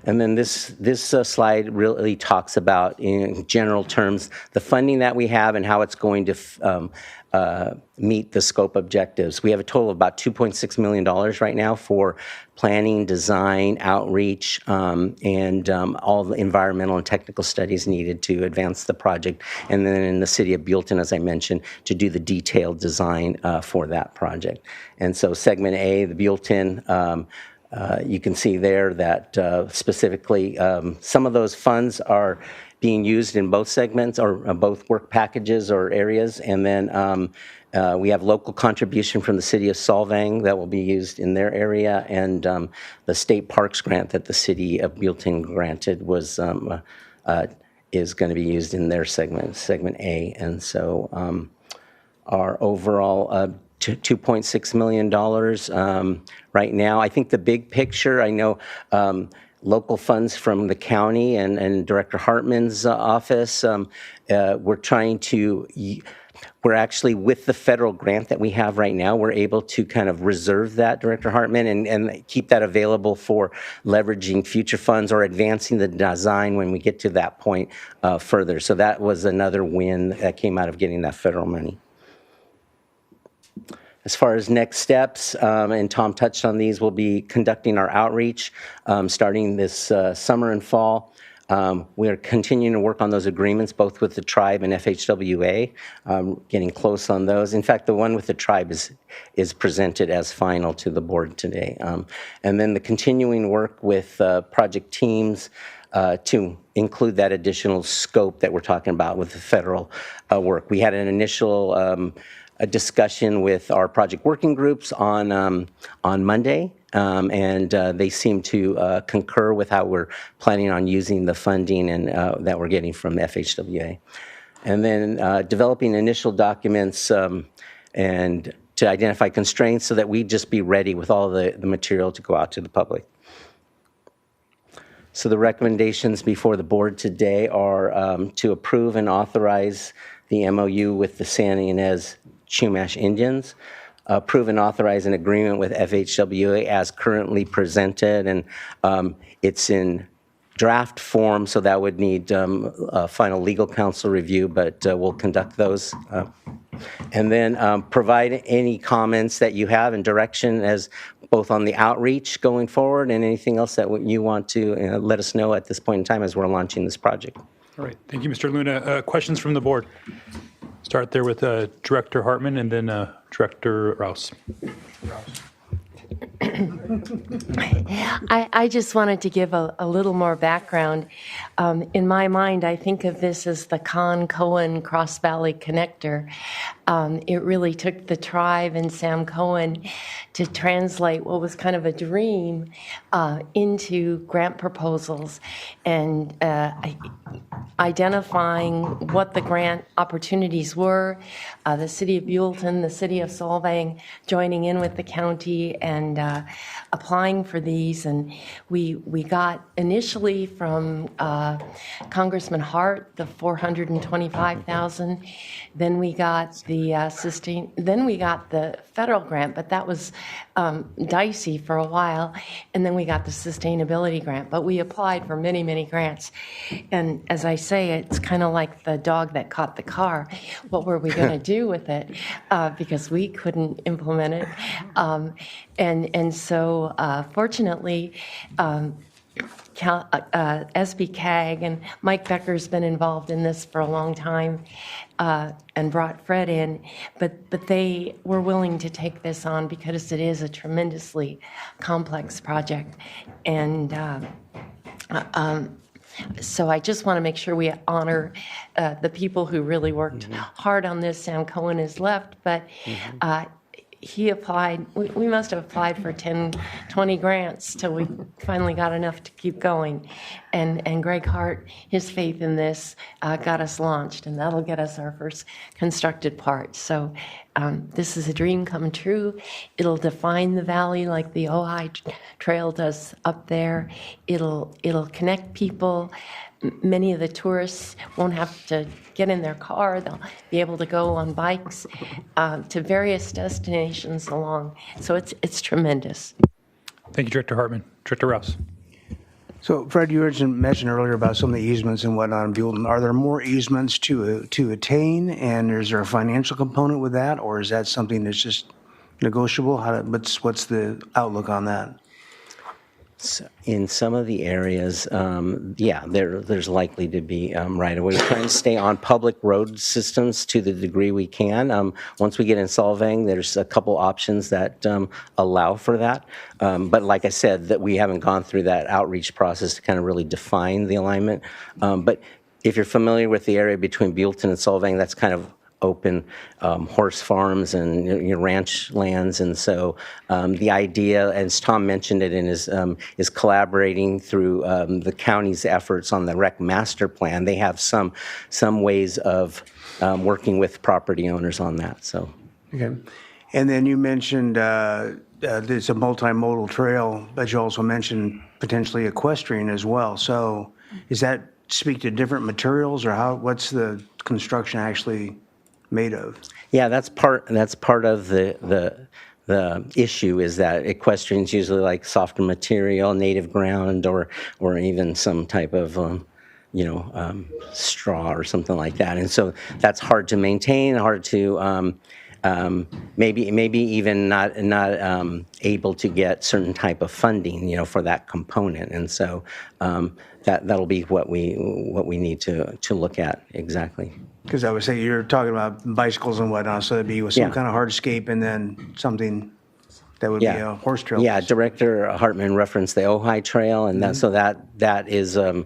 I: And then this slide really talks about, in general terms, the funding that we have and how it's going to meet the scope objectives. We have a total of about $2.6 million right now for planning, design, outreach, and all the environmental and technical studies needed to advance the project. And then in the city of Buellton, as I mentioned, to do the detailed design for that project. And so segment A, the Buellton, you can see there that specifically some of those funds are being used in both segments or both work packages or areas. And then we have local contribution from the city of Solvang that will be used in their area. And the state parks grant that the city of Buellton granted was is going to be used in their segment A. And so our overall $2.6 million right now. I think the big picture, I know local funds from the county and Director Hartman's office, we're actually, with the federal grant that we have right now, we're able to kind of reserve that, Director Hartman, and keep that available for leveraging future funds or advancing the design when we get to that point further. So that was another win that came out of getting that federal money. As far as next steps, and Tom touched on these, we'll be conducting our outreach starting this summer and fall. We are continuing to work on those agreements, both with the tribe and FHWA, getting close on those. In fact, the one with the tribe is presented as final to the board today. And then the continuing work with project teams to include that additional scope that we're talking about with the federal work. We had an initial a discussion with our project working groups on Monday, and they seem to concur with how we're planning on using the funding and that we're getting from FHWA. And then developing initial documents and to identify constraints so that we just be ready with all the material to go out to the public. So the recommendations before the board today are to approve and authorize the MOU with the San Ynez Chumash Indians, approve and authorize an agreement with FHWA as currently presented, and it's in draft form, so that would need a final legal counsel review, but we'll conduct those. And then provide any comments that you have and direction as both on the outreach going forward and anything else that you want to let us know at this point in time as we're launching this project.
A: All right. Thank you, Mr. Luna. Questions from the board? Start there with Director Hartman and then Director Rouse.
B: I just wanted to give a little more background. In my mind, I think of this as the Cohen Cross Valley Connector. It really took the tribe and Sam Cohen to translate what was kind of a dream into grant proposals and identifying what the grant opportunities were. The city of Buellton, the city of Solvang joining in with the county and applying for these. And we got initially from Congressman Hart the $425,000. Then we got the then we got the federal grant, but that was dicey for a while. And then we got the sustainability grant. But we applied for many, many grants. And as I say, it's kind of like the dog that caught the car. What were we going to do with it? Because we couldn't implement it. And so fortunately, SBCAG and Mike Becker's been involved in this for a long time and brought Fred in, but they were willing to take this on because it is a tremendously complex project. And so I just want to make sure we honor the people who really worked hard on this. Sam Cohen is left, but he applied, we must have applied for 10, 20 grants till we finally got enough to keep going. And Greg Hart, his faith in this got us launched, and that'll get us our first constructed part. So this is a dream come true. It'll define the valley like the Ojai Trail does up there. It'll connect people. Many of the tourists won't have to get in their car. They'll be able to go on bikes to various destinations along. So it's tremendous.
A: Thank you, Director Hartman. Director Rouse.
C: So, Fred, you mentioned earlier about some of the easements and whatnot in Buellton. Are there more easements to attain, and is there a financial component with that, or is that something that's just negotiable? What's the outlook on that?
I: In some of the areas, there's likely to be right of way. We're trying to stay on public road systems to the degree we can. Once we get in Solvang, there's a couple options that allow for that. But like I said, that we haven't gone through that outreach process to kind of really define the alignment. But if you're familiar with the area between Buellton and Solvang, that's kind of open horse farms and ranch lands, and so the idea, as Tom mentioned it in his, is collaborating through the county's efforts on the rec master plan. They have some ways of working with property owners on that. So,
C: okay, and then you mentioned it's a multimodal trail, but you also mentioned potentially equestrian as well. So, does that speak to different materials, or what's the construction actually made of?
I: Yeah, that's part of the issue, is that equestrian's usually like softer material, native ground, or even some type of straw or something like that. And so that's hard to maintain, hard to maybe even not able to get certain type of funding, for that component. And so that'll be what we need to look at exactly.
C: Because I would say you're talking about bicycles and whatnot, so it'd be with some kind of hardscape and then something that would be a horse trail.
I: Yeah, Director Hartman referenced the Ojai Trail, and that is a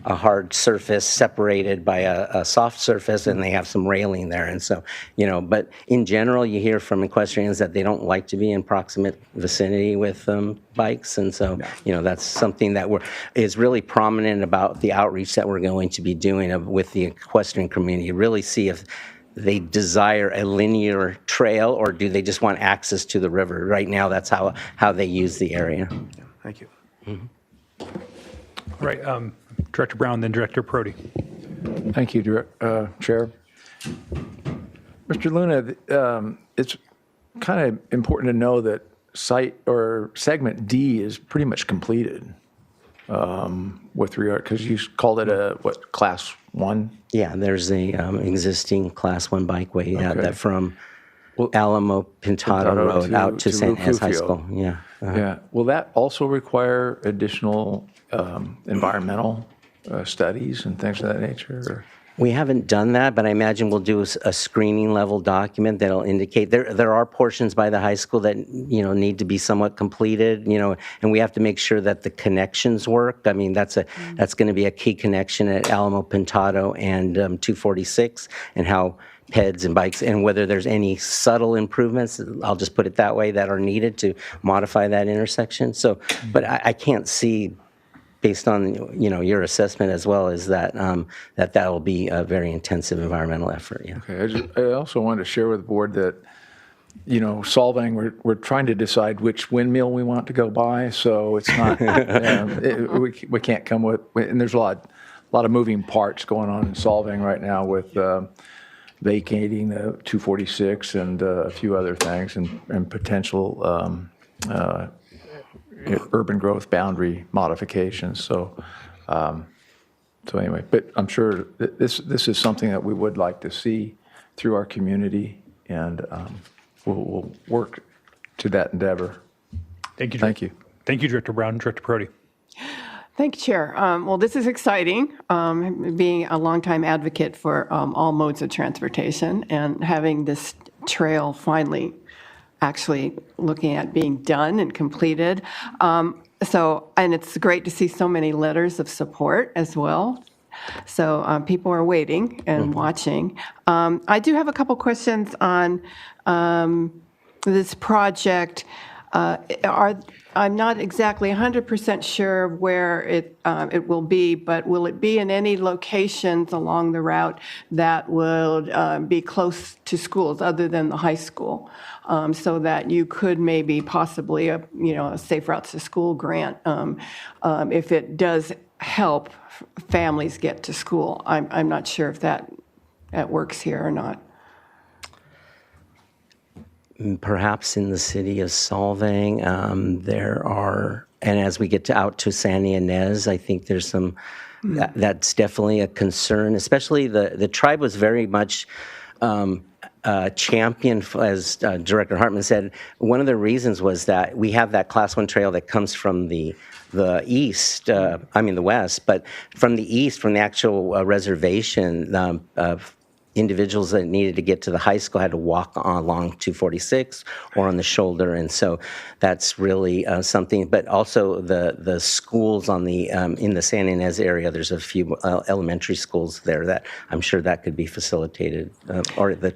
I: hard surface separated by a soft surface, and they have some railing there. And so, but in general, you hear from equestrians that they don't like to be in proximate vicinity with bikes. And so, that's something that is really prominent about the outreach that we're going to be doing with the equestrian community. Really see if they desire a linear trail, or do they just want access to the river. Right now, that's how they use the area.
C: Thank you.
A: All right. Director Brown, then Director Prodi.
J: Thank you, Chair. Mr. Luna, it's kind of important to know that site or segment D is pretty much completed with regard, because you called it class 1?
I: Yeah, there's a existing class 1 bikeway that from Alamo Pintado Road out to St. Anne's High School. Yeah.
J: Yeah. Will that also require additional environmental studies and things of that nature? Or?
I: We haven't done that, but I imagine we'll do a screening level document that'll indicate there are portions by the high school that need to be somewhat completed, and we have to make sure that the connections work. I mean, that's going to be a key connection at Alamo Pintado and 246, and how peds and bikes, and whether there's any subtle improvements, I'll just put it that way, that are needed to modify that intersection. So, but I can't see, based on your assessment as well, is that that'll be a very intensive environmental effort. Yeah.
J: Okay. I also wanted to share with the board that Solvang, we're trying to decide which windmill we want to go by. So it's not we can't come with, and there's a lot of moving parts going on in Solvang right now with vacating the 246 and a few other things, and potential urban growth boundary modifications. So anyway, but I'm sure that this is something that we would like to see through our community, and we'll work to that endeavor.
A: Thank you.
J: Thank you.
A: Thank you, Director Brown. Director Prodi.
O: Thank you, Chair. Well, this is exciting, being a longtime advocate for all modes of transportation, and having this trail finally actually looking at being done and completed. And it's great to see so many letters of support as well. So people are waiting and watching. I do have a couple questions on this project. I'm not exactly 100% sure where it will be, but will it be in any locations along the route that will be close to schools other than the high school, so that you could maybe possibly a Safe Routes to School grant if it does help families get to school? I'm not sure if that works here or not.
I: Perhaps in the city of Solvang, there are and as we get out to San Ynez, I think there's some, that's definitely a concern, especially the tribe was very much champion, as Director Hartman said. One of the reasons was that we have that Class 1 trail that comes from the east, the west, but from the east, from the actual reservation, individuals that needed to get to the high school had to walk along 246 or on the shoulder, and so that's really something. But also the schools on the in the San Ynez area, there's a few elementary schools there that I'm sure that could be facilitated, or the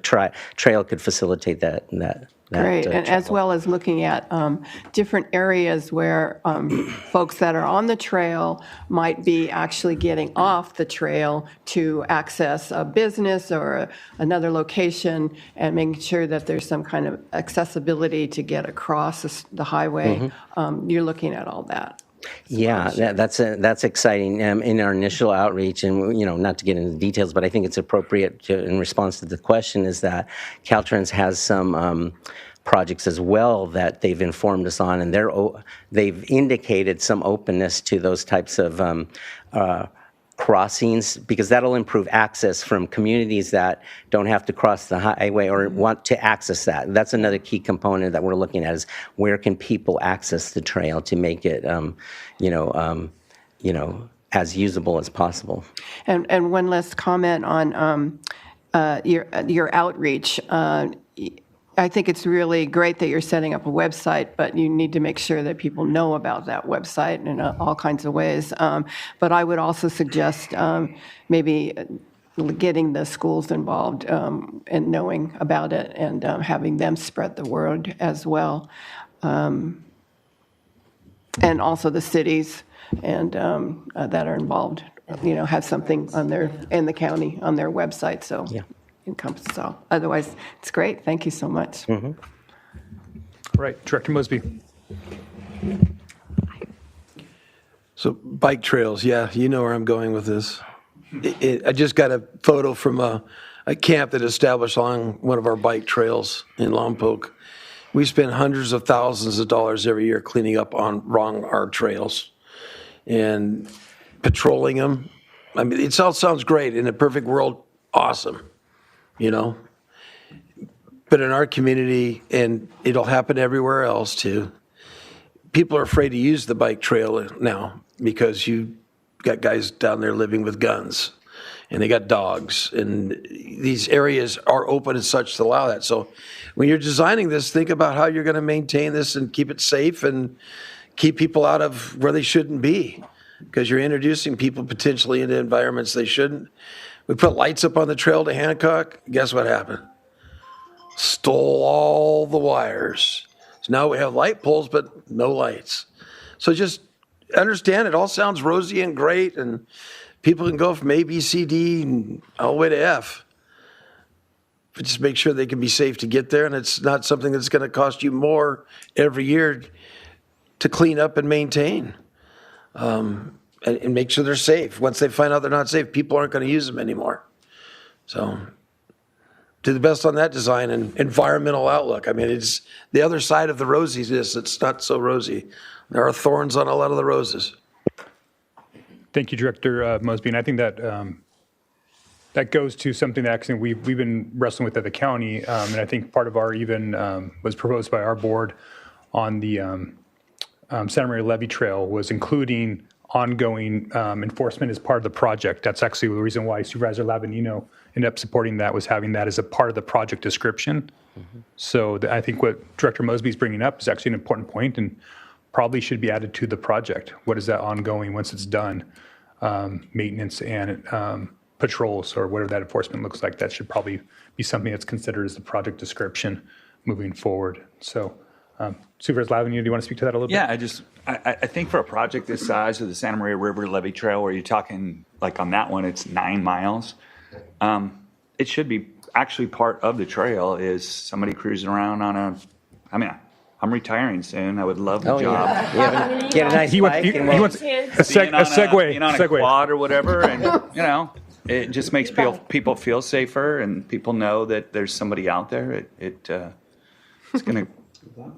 I: trail could facilitate that.
O: Great, and as well as looking at different areas where folks that are on the trail might be actually getting off the trail to access a business or another location, and making sure that there's some kind of accessibility to get across the highway. You're looking at all that.
I: Yeah, that's exciting. In our initial outreach, and not to get into details, but I think it's appropriate in response to the question, is that Caltrans has some projects as well that they've informed us on, and they've indicated some openness to those types of crossings, because that'll improve access from communities that don't have to cross the highway or want to access that. That's another key component that we're looking at, is where can people access the trail to make it, as usable as possible.
O: And one last comment on your outreach. I think it's really great that you're setting up a website, but you need to make sure that people know about that website in all kinds of ways. But I would also suggest maybe getting the schools involved and knowing about it, and having them spread the word as well. And also the cities and that are involved, have something on in the county on their website. So.
I: Yeah.
O: Encompasses all. Otherwise, it's great. Thank you so much.
A: All right, Director Mosby.
L: So bike trails, yeah, you know where I'm going with this. I just got a photo from a camp that established along one of our bike trails in Lompoc. We spend hundreds of thousands of dollars every year cleaning up on our trails and patrolling them. I mean, it all sounds great. In a perfect world, awesome. But in our community, and it'll happen everywhere else too, people are afraid to use the bike trail now because you got guys down there living with guns, and they got dogs, and these areas are open as such to allow that. So when you're designing this, think about how you're going to maintain this and keep it safe and keep people out of where they shouldn't be, because you're introducing people potentially into environments they shouldn't. We put lights up on the trail to Hancock. Guess what happened? Stole all the wires. So now we have light poles, but no lights. So just understand, it all sounds rosy and great, and people can go from A, B, C, D, and all the way to F. But just make sure they can be safe to get there, and it's not something that's going to cost you more every year to clean up and maintain. And make sure they're safe. Once they find out they're not safe, people aren't going to use them anymore. So do the best on that design and environmental outlook. I mean, it's the other side of the rosiness. It's not so rosy. There are thorns on a lot of the roses.
A: Thank you, Director Mosby. And I think that that goes to something that actually we've been wrestling with at the county. And I think part of our even was proposed by our board on the Santa Maria Levee Trail was including ongoing enforcement as part of the project. That's actually the reason why Supervisor Lavanino ended up supporting that, was having that as a part of the project description. So I think what Director Mosby is bringing up is actually an important point and probably should be added to the project. What is that ongoing once it's done? Maintenance and patrols, or whatever that enforcement looks like. That should probably be something that's considered as the project description moving forward. So Supervisor Lavanino, do you want to speak to that a little bit?
K: Yeah, I think for a project this size of the Santa Maria River Levee Trail, where you're talking, like on that one, it's 9 miles. It should be actually part of the trail is somebody cruising around on I'm retiring soon. I would love the job.
I: Yeah. Get a nice bike.
A: He wants a segue.
K: Being on a quad or whatever, and it just makes people feel safer, and people know that there's somebody out there. It's going to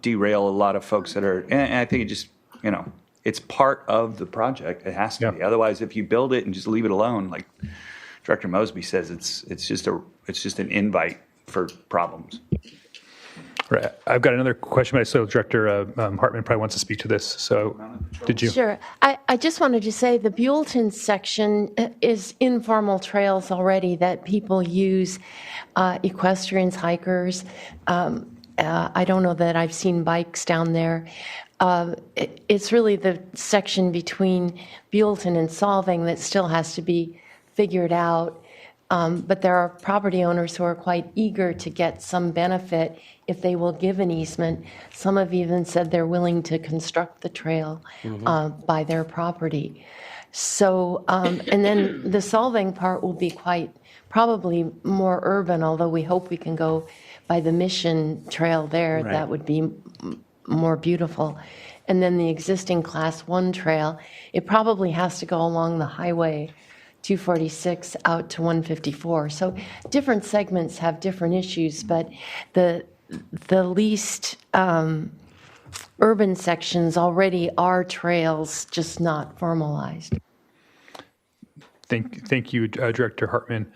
K: derail a lot of folks that are, and I think it just, it's part of the project. It has to be. Otherwise, if you build it and just leave it alone, like Director Mosby says, it's just an invite for problems.
A: Right. I've got another question, but I saw Director Hartman probably wants to speak to this. So, did you?
B: Sure. I just wanted to say the Buellton section is informal trails already that people use, equestrians, hikers. I don't know that I've seen bikes down there. It's really the section between Buellton and Solving that still has to be figured out. But there are property owners who are quite eager to get some benefit if they will give an easement. Some have even said they're willing to construct the trail by their property. So, and then the Solving part will be probably more urban, although we hope we can go by the Mission Trail there.
I: Right.
B: That would be more beautiful. And then the existing Class 1 trail, it probably has to go along the highway 246 out to 154. So different segments have different issues, but the least urban sections already are trails, just not formalized.
A: Thank you, Director Hartman.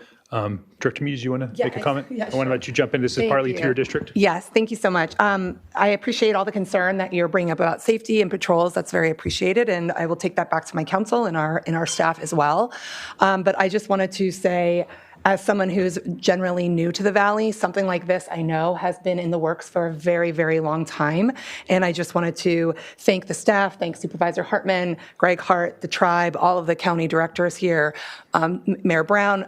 A: Director Muse, you want to make a comment?
G: Yeah,
A: I want to let you jump in. This is partly to your district.
G: Yes, thank you so much. I appreciate all the concern that you're bringing up about safety and patrols. That's very appreciated, and I will take that back to my council and our staff as well. But I just wanted to say, as someone who's generally new to the Valley, something like this I know has been in the works for a very, very long time. And I just wanted to thank the staff, thank Supervisor Hartman, Greg Hart, the tribe, all of the county directors here, Mayor Brown.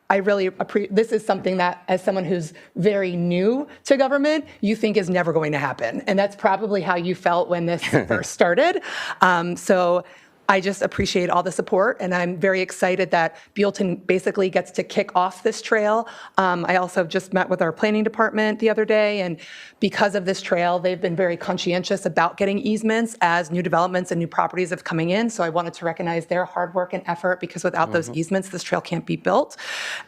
G: I really appreciate, this is something that, as someone who's very new to government, you think is never going to happen. And that's probably how you felt when this first started. So I just appreciate all the support, and I'm very excited that Buellton basically gets to kick off this trail. I also just met with our planning department the other day, and because of this trail, they've been very conscientious about getting easements as new developments and new properties have coming in. So I wanted to recognize their hard work and effort, because without those easements, this trail can't be built.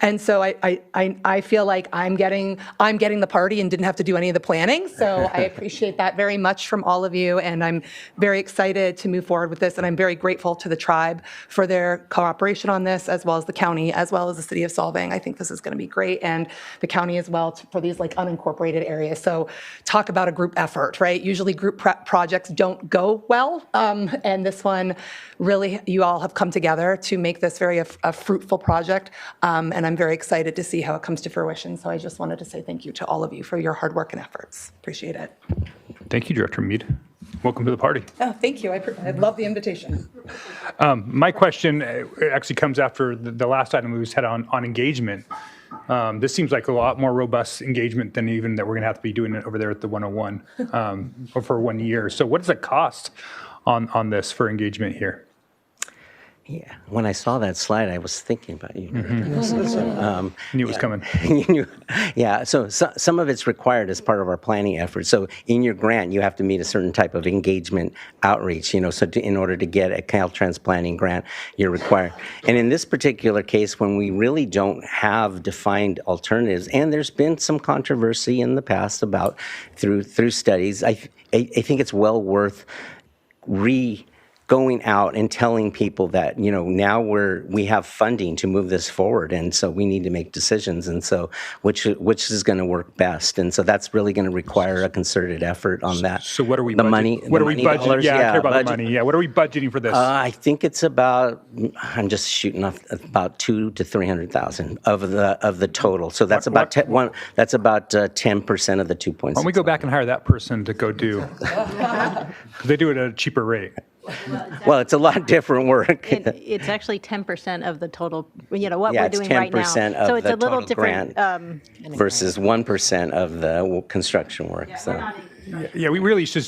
G: And so I feel like I'm getting the party and didn't have to do any of the planning. So I appreciate that very much from all of you, and I'm very excited to move forward with this, and I'm very grateful to the tribe for their cooperation on this, as well as the county, as well as the city of Solvang. I think this is going to be great, and the county as well for these like unincorporated areas. So talk about a group effort, right? Usually group projects don't go well, and this one really, you all have come together to make this very a fruitful project, and I'm very excited to see how it comes to fruition. So I just wanted to say thank you to all of you for your hard work and efforts. Appreciate it.
A: Thank you, Director Mead. Welcome to the party.
G: Oh, thank you. I love the invitation.
A: My question actually comes after the last item we just had on engagement. This seems like a lot more robust engagement than even that we're going to have to be doing it over there at the 101 for 1 year. So what does it cost on this for engagement here?
I: Yeah, when I saw that slide, I was thinking about you.
A: Knew it was coming.
I: Yeah, so some of it's required as part of our planning effort. So in your grant, you have to meet a certain type of engagement outreach, so in order to get a Caltrans planning grant, you're required. And in this particular case, when we really don't have defined alternatives, and there's been some controversy in the past about through studies, I think it's well worth going out and telling people that, now we have funding to move this forward, and so we need to make decisions, and so which is going to work best, and so that's really going to require a concerted effort on that.
A: So what are we
I: the money?
A: What are we budgeting?
I: Dollars,
A: I care about the money. Yeah, what are we budgeting for this?
I: I think it's about, I'm just shooting off, about $200,000 to $300,000 of the total. So that's about 10% of the 2.6.
A: Why don't we go back and hire that person to go do? Because they do it at a cheaper rate.
I: Well, it's a lot different work.
H: It's actually 10% of the total, what
I: Yeah,
H: we're doing right now.
I: it's 10% of
H: So it's
I: the
H: a little
I: total
H: different.
I: grant versus 1% of the construction work.
A: Yeah, we really should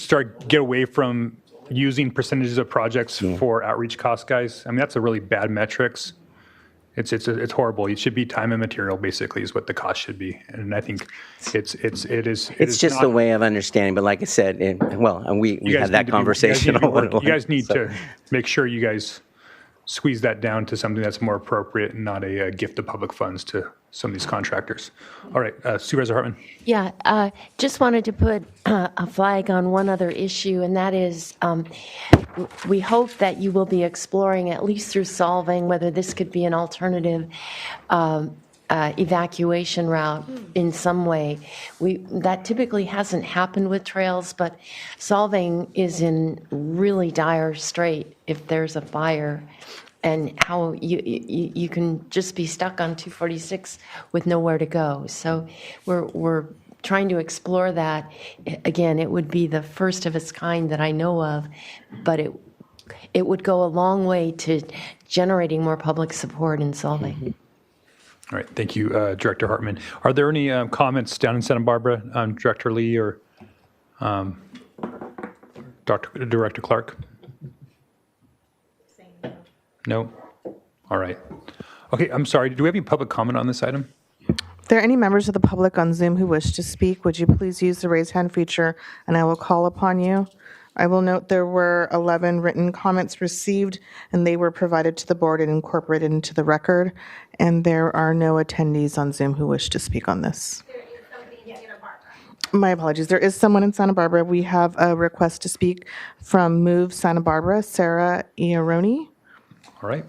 A: get away from using percentages of projects for outreach costs, guys. I mean, that's a really bad metrics. It's horrible. It should be time and material, basically, is what the cost should be. And I think it is.
I: It's just a way of understanding. But like I said, we had that conversation.
A: You guys need to make sure you guys squeeze that down to something that's more appropriate and not a gift of public funds to some of these contractors. All right, Supervisor Hartman.
B: Yeah, just wanted to put a flag on one other issue, and that is we hope that you will be exploring, at least through solving, whether this could be an alternative evacuation route in some way. That typically hasn't happened with trails, but solving is in really dire strait if there's a fire, and how you can just be stuck on 246 with nowhere to go. So we're trying to explore that. Again, it would be the first of its kind that I know of, but it would go a long way to generating more public support in solving.
A: All right, thank you, Director Hartman. Are there any comments down in Santa Barbara, Director Lee or Director Clark? No? All right. Okay, I'm sorry. Do we have any public comment on this item?
E: If there are any members of the public on Zoom who wish to speak, would you please use the raise hand feature and I will call upon you. I will note there were 11 written comments received, and they were provided to the board and incorporated into the record. And there are no attendees on Zoom who wish to speak on this. My apologies. There is someone in Santa Barbara. We have a request to speak from Move Santa Barbara, Sarah Iaroni.
A: All right.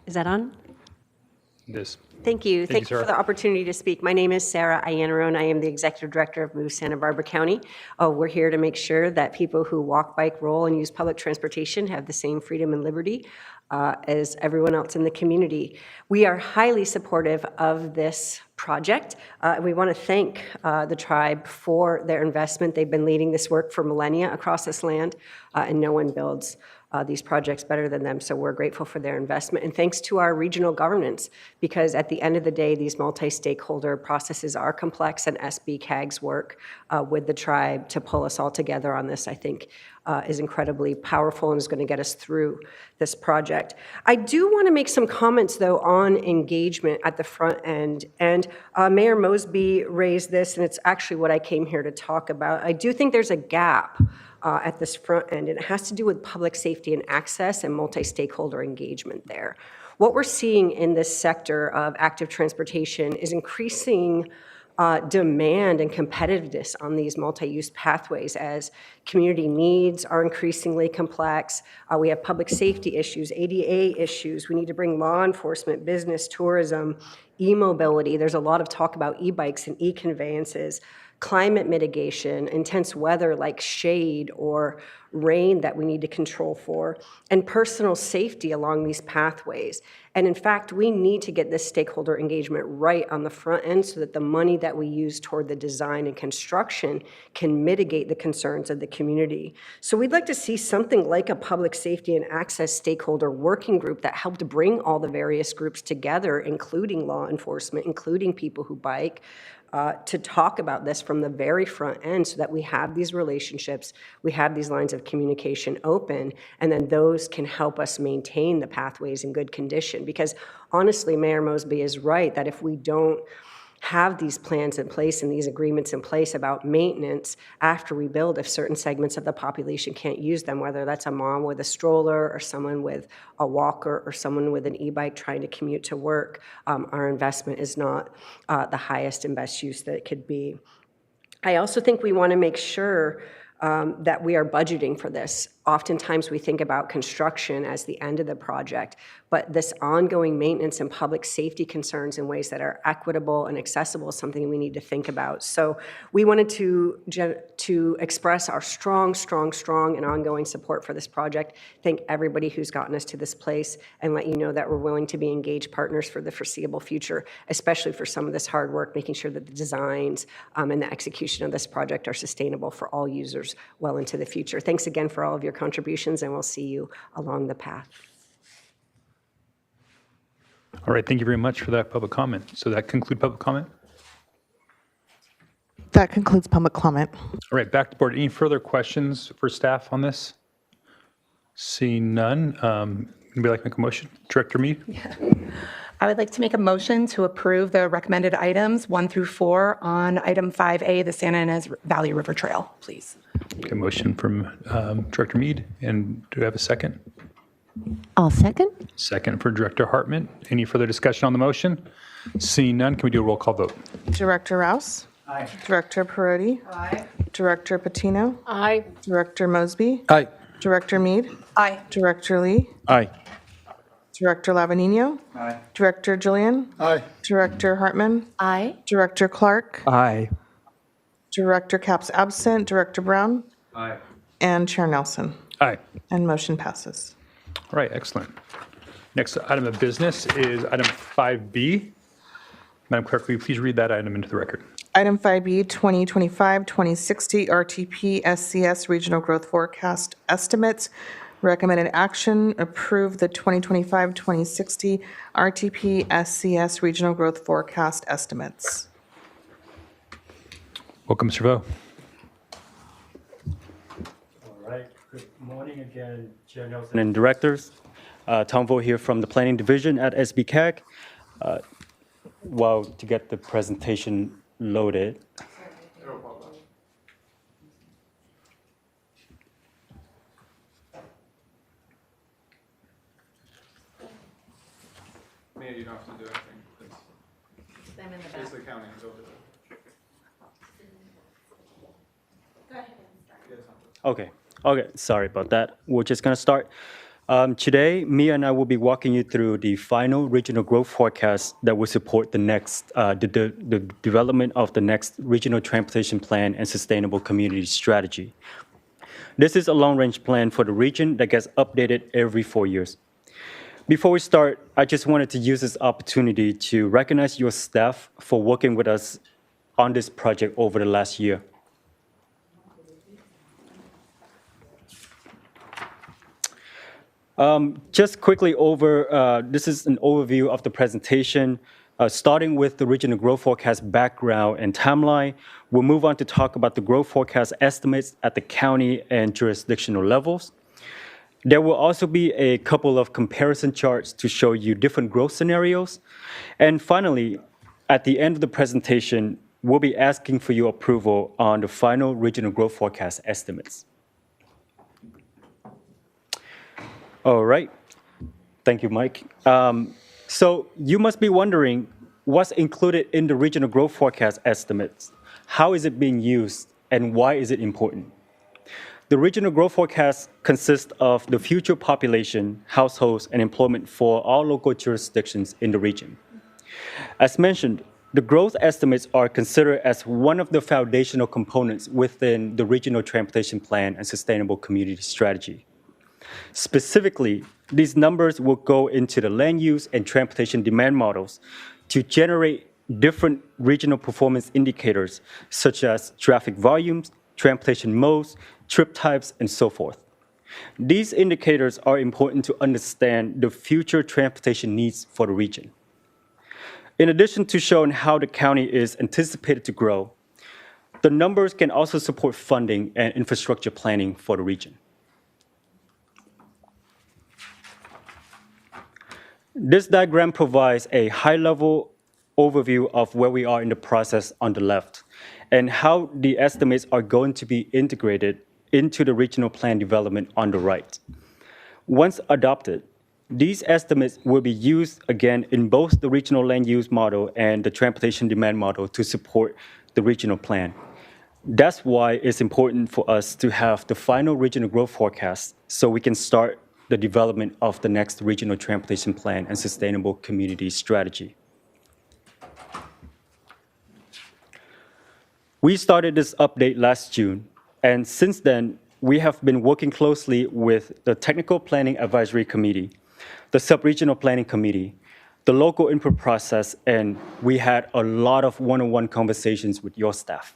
P: Is that on?
A: This.
P: Thank you. Thank you for the opportunity to speak. My name is Sarah Ianarone. I am the Executive Director of Move Santa Barbara County. We're here to make sure that people who walk, bike, roll, and use public transportation have the same freedom and liberty as everyone else in the community. We are highly supportive of this project. We want to thank the tribe for their investment. They've been leading this work for millennia across this land, and no one builds these projects better than them, so we're grateful for their investment. And thanks to our regional governance, because at the end of the day, these multi-stakeholder processes are complex, and SBCAG's work with the tribe to pull us all together on this, I think, is incredibly powerful and is going to get us through this project. I do want to make some comments, though, on engagement at the front end. And Mayor Mosby raised this, and it's actually what I came here to talk about. I do think there's a gap at this front end, and it has to do with public safety and access and multi-stakeholder engagement there. What we're seeing in this sector of active transportation is increasing demand and competitiveness on these multi-use pathways as community needs are increasingly complex. We have public safety issues, ADA issues. We need to bring law enforcement, business, tourism, e-mobility. There's a lot of talk about e-bikes and e-conveyances, climate mitigation, intense weather like shade or rain that we need to control for, and personal safety along these pathways. And in fact, we need to get this stakeholder engagement right on the front end so that the money that we use toward the design and construction can mitigate the concerns of the community. So we'd like to see something like a public safety and access stakeholder working group that helped bring all the various groups together, including law enforcement, including people who bike, to talk about this from the very front end so that we have these relationships, we have these lines of communication open, and then those can help us maintain the pathways in good condition. Because honestly, Mayor Mosby is right that if we don't have these plans in place and these agreements in place about maintenance after we build, if certain segments of the population can't use them, whether that's a mom with a stroller or someone with a walker or someone with an e-bike trying to commute to work, our investment is not the highest and best use that it could be. I also think we want to make sure that we are budgeting for this. Oftentimes we think about construction as the end of the project, but this ongoing maintenance and public safety concerns in ways that are equitable and accessible is something we need to think about. So we wanted to express our strong and ongoing support for this project. Thank everybody who's gotten us to this place and let you know that we're willing to be engaged partners for the foreseeable future, especially for some of this hard work, making sure that the designs and the execution of this project are sustainable for all users well into the future. Thanks again for all of your contributions, and we'll see you along the path.
A: All right, thank you very much for that public comment. So that concludes public comment?
E: That concludes public comment.
A: All right, back to the board. Any further questions for staff on this? Seeing none, anybody like to make a motion? Director Mead?
G: Yeah. I would like to make a motion to approve the recommended items 1 through 4 on item 5A, the Santa Ynez Valley River Trail, please.
A: Okay, motion from Director Mead, and do we have a second?
B: I'll second.
A: Second for Director Hartman. Any further discussion on the motion? Seeing none, can we do a roll call vote?
E: Director Rouse? Aye. Director Perotti? Aye. Director Patino?
O: Aye.
E: Director Mosby?
L: Aye.
E: Director Mead?
G: Aye.
E: Director Lee?
F: Aye.
E: Director Lavanino?
J: Aye.
E: Director Julian?
J: Aye.
E: Director Hartman?
B: Aye.
E: Director Clark?
C: Aye.
E: Director Capps absent. Director Brown?
J: Aye.
E: And Chair Nelson.
A: Aye.
E: And motion passes.
A: All right, excellent. Next item of business is item 5B. Madam Clerk, will you please read that item into the record?
E: Item 5B, 2025-2060 RTP SCS Regional Growth Forecast Estimates. Recommended action, approve the 2025-2060 RTP SCS Regional Growth Forecast Estimates.
A: Welcome, Mr. Vo.
N: All right. Good morning again, Chair Nelson and directors. Tom Vo here from the Planning Division at SBCAG. While to get the presentation loaded.
J: Mia, you don't have to do anything. It's the county.
N: Okay, sorry about that. We're just gonna start. Today, Mia and I will be walking you through the final regional growth forecast that will support the next, the development of the next regional transportation plan and sustainable community strategy. This is a long-range plan for the region that gets updated every 4 years. Before we start, I just wanted to use this opportunity to recognize your staff for working with us on this project over the last year. Just quickly over, this is an overview of the presentation. Starting with the regional growth forecast background and timeline, we'll move on to talk about the growth forecast estimates at the county and jurisdictional levels. There will also be a couple of comparison charts to show you different growth scenarios. And finally, at the end of the presentation, we'll be asking for your approval on the final regional growth forecast estimates. All right. Thank you, Mike. So you must be wondering what's included in the regional growth forecast estimates. How is it being used and why is it important? The regional growth forecast consists of the future population, households, and employment for all local jurisdictions in the region. As mentioned, the growth estimates are considered as one of the foundational components within the regional transportation plan and sustainable community strategy. Specifically, these numbers will go into the land use and transportation demand models to generate different regional performance indicators, such as traffic volumes, transportation modes, trip types, and so forth. These indicators are important to understand the future transportation needs for the region. In addition to showing how the county is anticipated to grow, the numbers can also support funding and infrastructure planning for the region. This diagram provides a high-level overview of where we are in the process on the left and how the estimates are going to be integrated into the regional plan development on the right. Once adopted, these estimates will be used again in both the regional land use model and the transportation demand model to support the regional plan. That's why it's important for us to have the final regional growth forecast so we can start the development of the next regional transportation plan and sustainable community strategy. We started this update last June, and since then, we have been working closely with the Technical Planning Advisory Committee, the Sub-Regional Planning Committee, the local input process, and we had a lot of one-on-one conversations with your staff.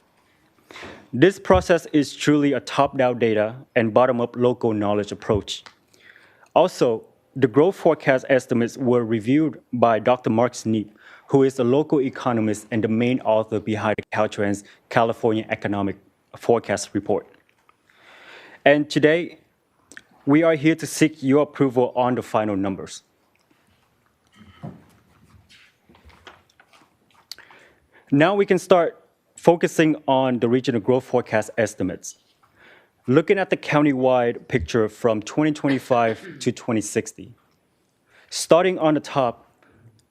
N: This process is truly a top-down data and bottom-up local knowledge approach. Also, the growth forecast estimates were reviewed by Dr. Mark Sneap, who is a local economist and the main author behind Caltrans' California Economic Forecast Report. And today, we are here to seek your approval on the final numbers. Now we can start focusing on the regional growth forecast estimates. Looking at the countywide picture from 2025 to 2060, starting on the top,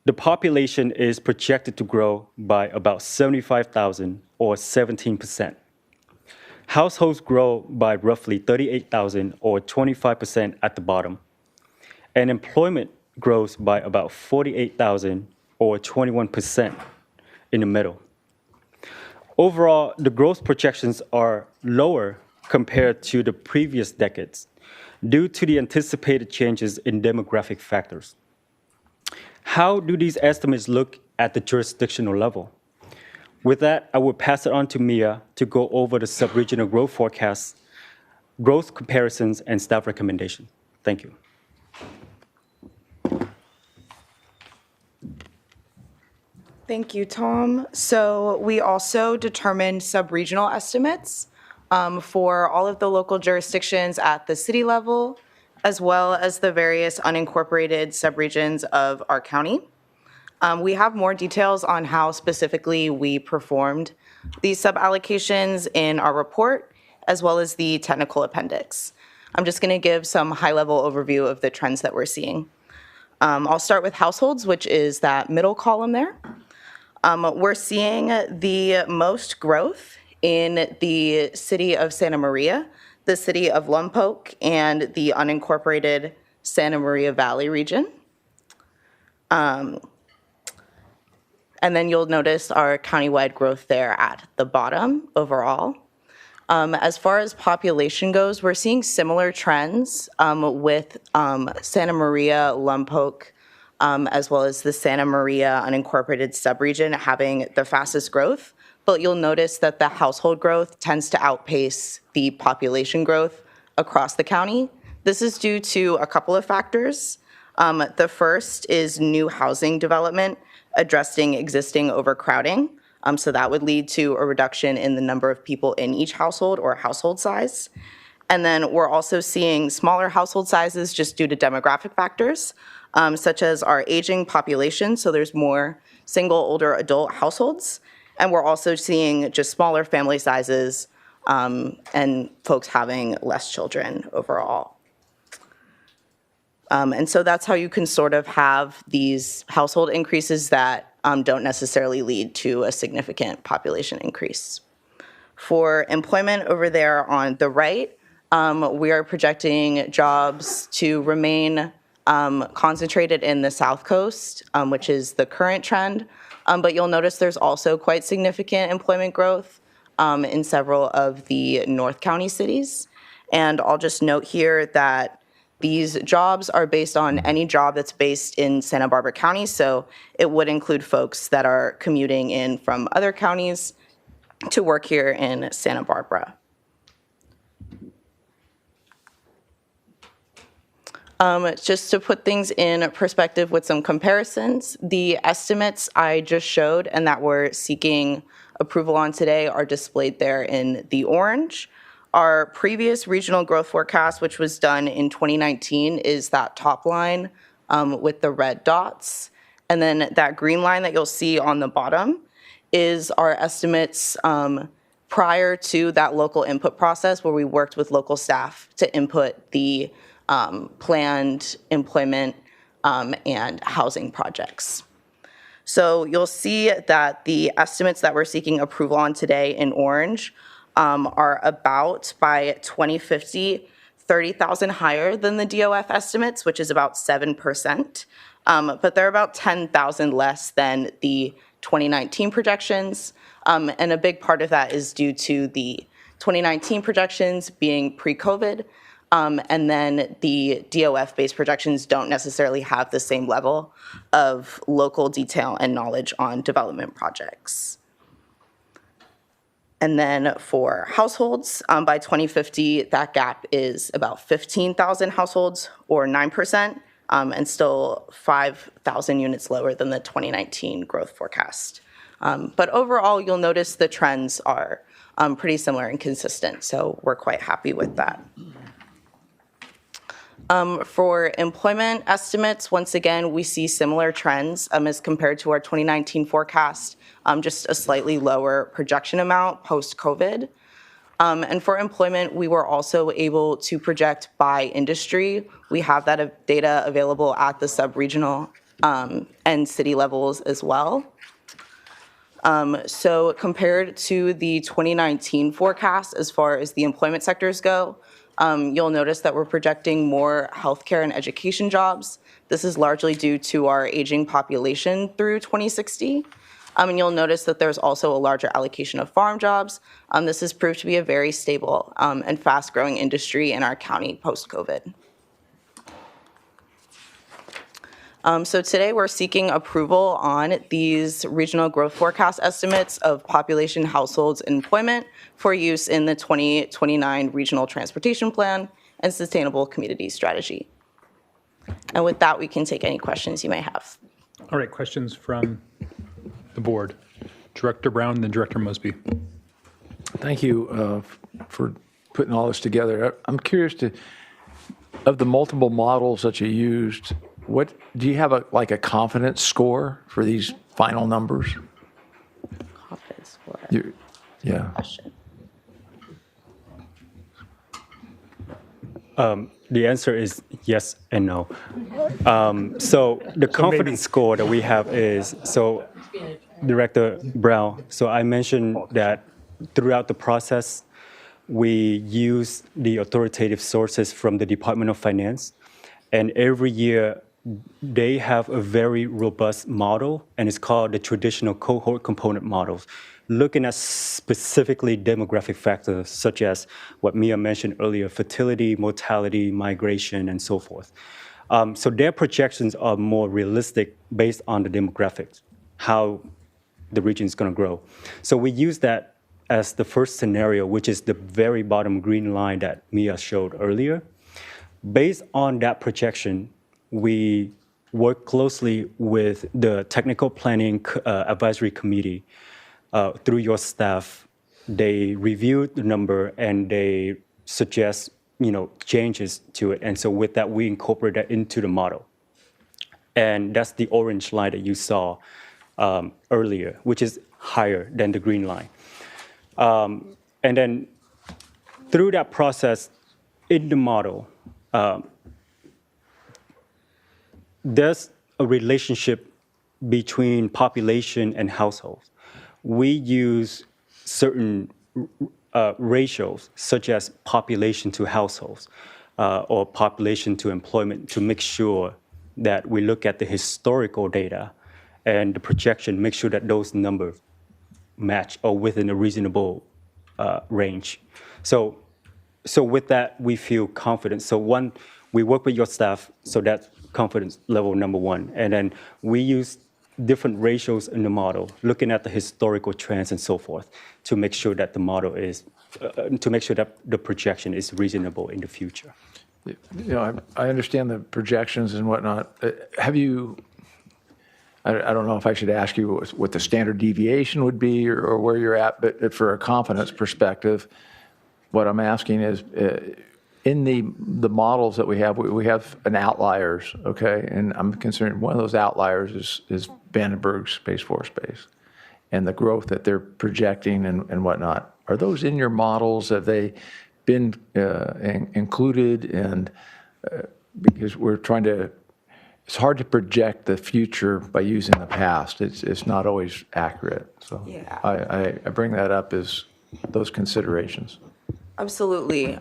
N: the population is projected to grow by about 75,000 or 17%. Households grow by roughly 38,000 or 25% at the bottom. And employment grows by about 48,000 or 21% in the middle. Overall, the growth projections are lower compared to the previous decades due to the anticipated changes in demographic factors. How do these estimates look at the jurisdictional level? With that, I will pass it on to Mia to go over the subregional growth forecasts, growth comparisons, and staff recommendations. Thank you.
Q: Thank you, Tom. So we also determined subregional estimates for all of the local jurisdictions at the city level, as well as the various unincorporated subregions of our county. We have more details on how specifically we performed these suballocations in our report, as well as the technical appendix. I'm just going to give some high-level overview of the trends that we're seeing. I'll start with households, which is that middle column there. We're seeing the most growth in the city of Santa Maria, the city of Lompoc, and the unincorporated Santa Maria Valley region. And then you'll notice our countywide growth there at the bottom overall. As far as population goes, we're seeing similar trends with Santa Maria, Lompoc, as well as the Santa Maria unincorporated subregion having the fastest growth. But you'll notice that the household growth tends to outpace the population growth across the county. This is due to a couple of factors. The first is new housing development addressing existing overcrowding. So that would lead to a reduction in the number of people in each household or household size. And then we're also seeing smaller household sizes just due to demographic factors, such as our aging population. So there's more single older adult households. And we're also seeing just smaller family sizes and folks having less children overall. And so that's how you can sort of have these household increases that don't necessarily lead to a significant population increase. For employment over there on the right, we are projecting jobs to remain concentrated in the South Coast, which is the current trend. But you'll notice there's also quite significant employment growth in several of the North County cities. And I'll just note here that these jobs are based on any job that's based in Santa Barbara County, so it would include folks that are commuting in from other counties to work here in Santa Barbara. Just to put things in perspective with some comparisons, the estimates I just showed and that we're seeking approval on today are displayed there in the orange. Our previous regional growth forecast, which was done in 2019, is that top line with the red dots. And then that green line that you'll see on the bottom is our estimates prior to that local input process where we worked with local staff to input the planned employment and housing projects. So you'll see that the estimates that we're seeking approval on today in orange are about, by 2050, 30,000 higher than the DOF estimates, which is about 7%. But they're about 10,000 less than the 2019 projections. And a big part of that is due to the 2019 projections being pre-COVID. And then the DOF-based projections don't necessarily have the same level of local detail and knowledge on development projects. And then for households, by 2050, that gap is about 15,000 households or 9%, and still 5,000 units lower than the 2019 growth forecast. But overall, you'll notice the trends are pretty similar and consistent, so we're quite happy with that. For employment estimates, once again, we see similar trends as compared to our 2019 forecast, just a slightly lower projection amount post-COVID. And for employment, we were also able to project by industry. We have that data available at the sub-regional and city levels as well. So compared to the 2019 forecast, as far as the employment sectors go, you'll notice that we're projecting more healthcare and education jobs. This is largely due to our aging population through 2060. And you'll notice that there's also a larger allocation of farm jobs. This has proved to be a very stable and fast-growing industry in our county post-COVID. So today we're seeking approval on these regional growth forecast estimates of population, households, and employment for use in the 2029 Regional Transportation Plan and Sustainable Community Strategy. And with that, we can take any questions you may have.
A: All right, questions from the board. Director Brown, then Director Mosby.
J: Thank you for putting all this together. I'm curious of the multiple models that you used, what do you have a confidence score for these final numbers?
Q: Confidence score.
J: Yeah.
Q: Question.
N: The answer is yes and no. So the confidence score that we have is, so Director Brown, so I mentioned that throughout the process, we use the authoritative sources from the Department of Finance, and every year they have a very robust model, and it's called the traditional cohort component models, looking at specifically demographic factors such as what Mia mentioned earlier, fertility, mortality, migration, and so forth. So their projections are more realistic based on the demographics, how the region is going to grow. So we use that as the first scenario, which is the very bottom green line that Mia showed earlier. Based on that projection, we work closely with the Technical Planning Advisory Committee through your staff. They review the number and they suggest, changes to it. And so with that, we incorporate that into the model. And that's the orange line that you saw earlier, which is higher than the green line. And then through that process, in the model, there's a relationship between population and households. We use certain ratios, such as population to households or population to employment, to make sure that we look at the historical data and the projection, make sure that those numbers match or within a reasonable range. So with that, we feel confident. So one, we work with your staff, so that's confidence level number one. And then we use different ratios in the model, looking at the historical trends and so forth, to make sure that the model is, to make sure that the projection is reasonable in the future.
J: I understand the projections and whatnot. Have you, I don't know if I should ask you what the standard deviation would be or where you're at, but for a confidence perspective, what I'm asking is, in the models that we have an outliers, okay? And I'm concerned one of those outliers is Vandenberg Space Force Base and the growth that they're projecting and whatnot. Are those in your models? Have they been included? And because we're trying to, it's hard to project the future by using the past. It's not always accurate. So yeah. I bring that up as those considerations.
Q: Absolutely.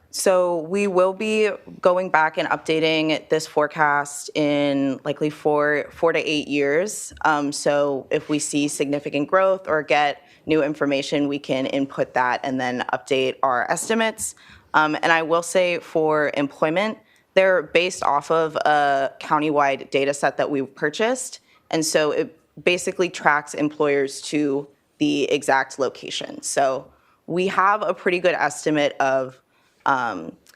Q: So we will be going back and updating this forecast in likely 4 to 8 years. So if we see significant growth or get new information, we can input that and then update our estimates. And I will say for employment, they're based off of a countywide data set that we purchased. And so it basically tracks employers to the exact location. So we have a pretty good estimate of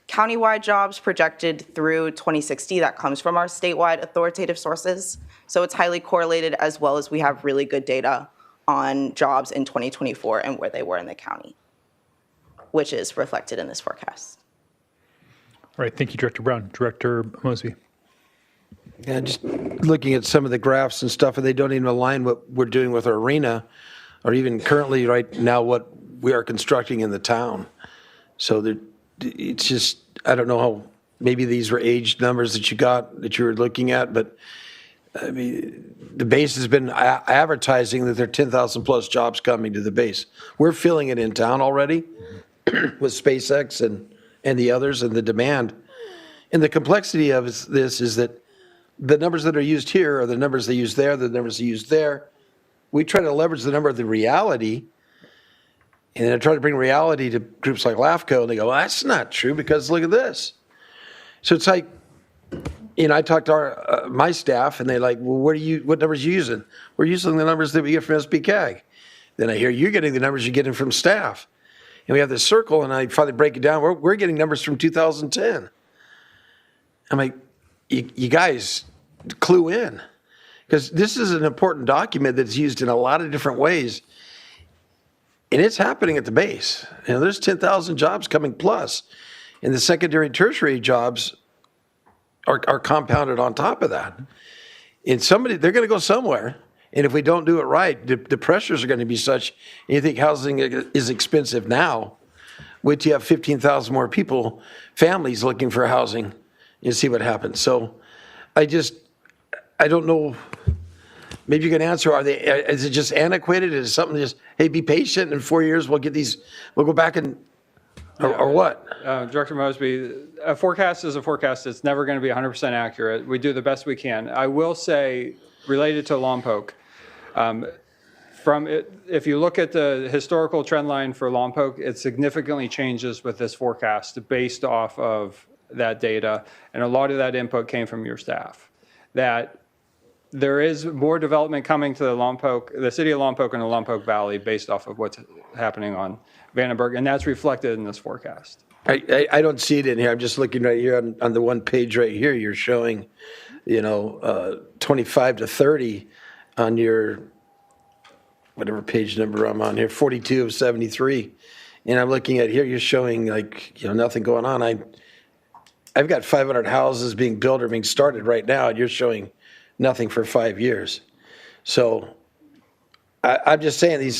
Q: countywide jobs projected through 2060 that comes from our statewide authoritative sources. So it's highly correlated, as well as we have really good data on jobs in 2024 and where they were in the county, which is reflected in this forecast.
A: All right, thank you, Director Brown. Director Mosby.
L: Yeah, just looking at some of the graphs and stuff, and they don't even align what we're doing with our arena, or even currently right now what we are constructing in the town. So it's just, I don't know how, maybe these were aged numbers that you were looking at, but I mean, the base has been advertising that there are 10,000 plus jobs coming to the base. We're feeling it in town already with SpaceX and the others and the demand. And the complexity of this is that the numbers that are used here are the numbers they use there, the numbers they use there. We try to leverage the number of the reality, and then I try to bring reality to groups like LAFCO, and they go, well, that's not true because look at this. So it's like, I talked to my staff, and they're like, well, what numbers are you using? We're using the numbers that we get from SBCAG. Then I hear you're getting the numbers you're getting from staff. And we have this circle, and I finally break it down. We're getting numbers from 2010. I'm like, you guys clue in. Because this is an important document that's used in a lot of different ways. And it's happening at the base. There's 10,000 jobs coming plus. And the secondary and tertiary jobs are compounded on top of that. And they're going to go somewhere. And if we don't do it right, the pressures are going to be such. And you think housing is expensive now. Wait till you have 15,000 more people, families looking for housing, and see what happens. So I don't know. Maybe you can answer, is it just antiquated? Is it something just, hey, be patient, in 4 years we'll go back or what?
R: Director Mosby, a forecast is a forecast. It's never going to be 100% accurate. We do the best we can. I will say, related to Lompoc, if you look at the historical trend line for Lompoc, it significantly changes with this forecast based off of that data. And a lot of that input came from your staff. That there is more development coming to the city of Lompoc and the Lompoc Valley based off of what's happening on Vandenberg, and that's reflected in this forecast.
L: I don't see it in here. I'm just looking right here on the one page right here. You're showing, 25 to 30 on your, whatever page number I'm on here, 42 of 73. And I'm looking at here, you're showing nothing going on. I've got 500 houses being built or being started right now, and you're showing nothing for 5 years. So I'm just saying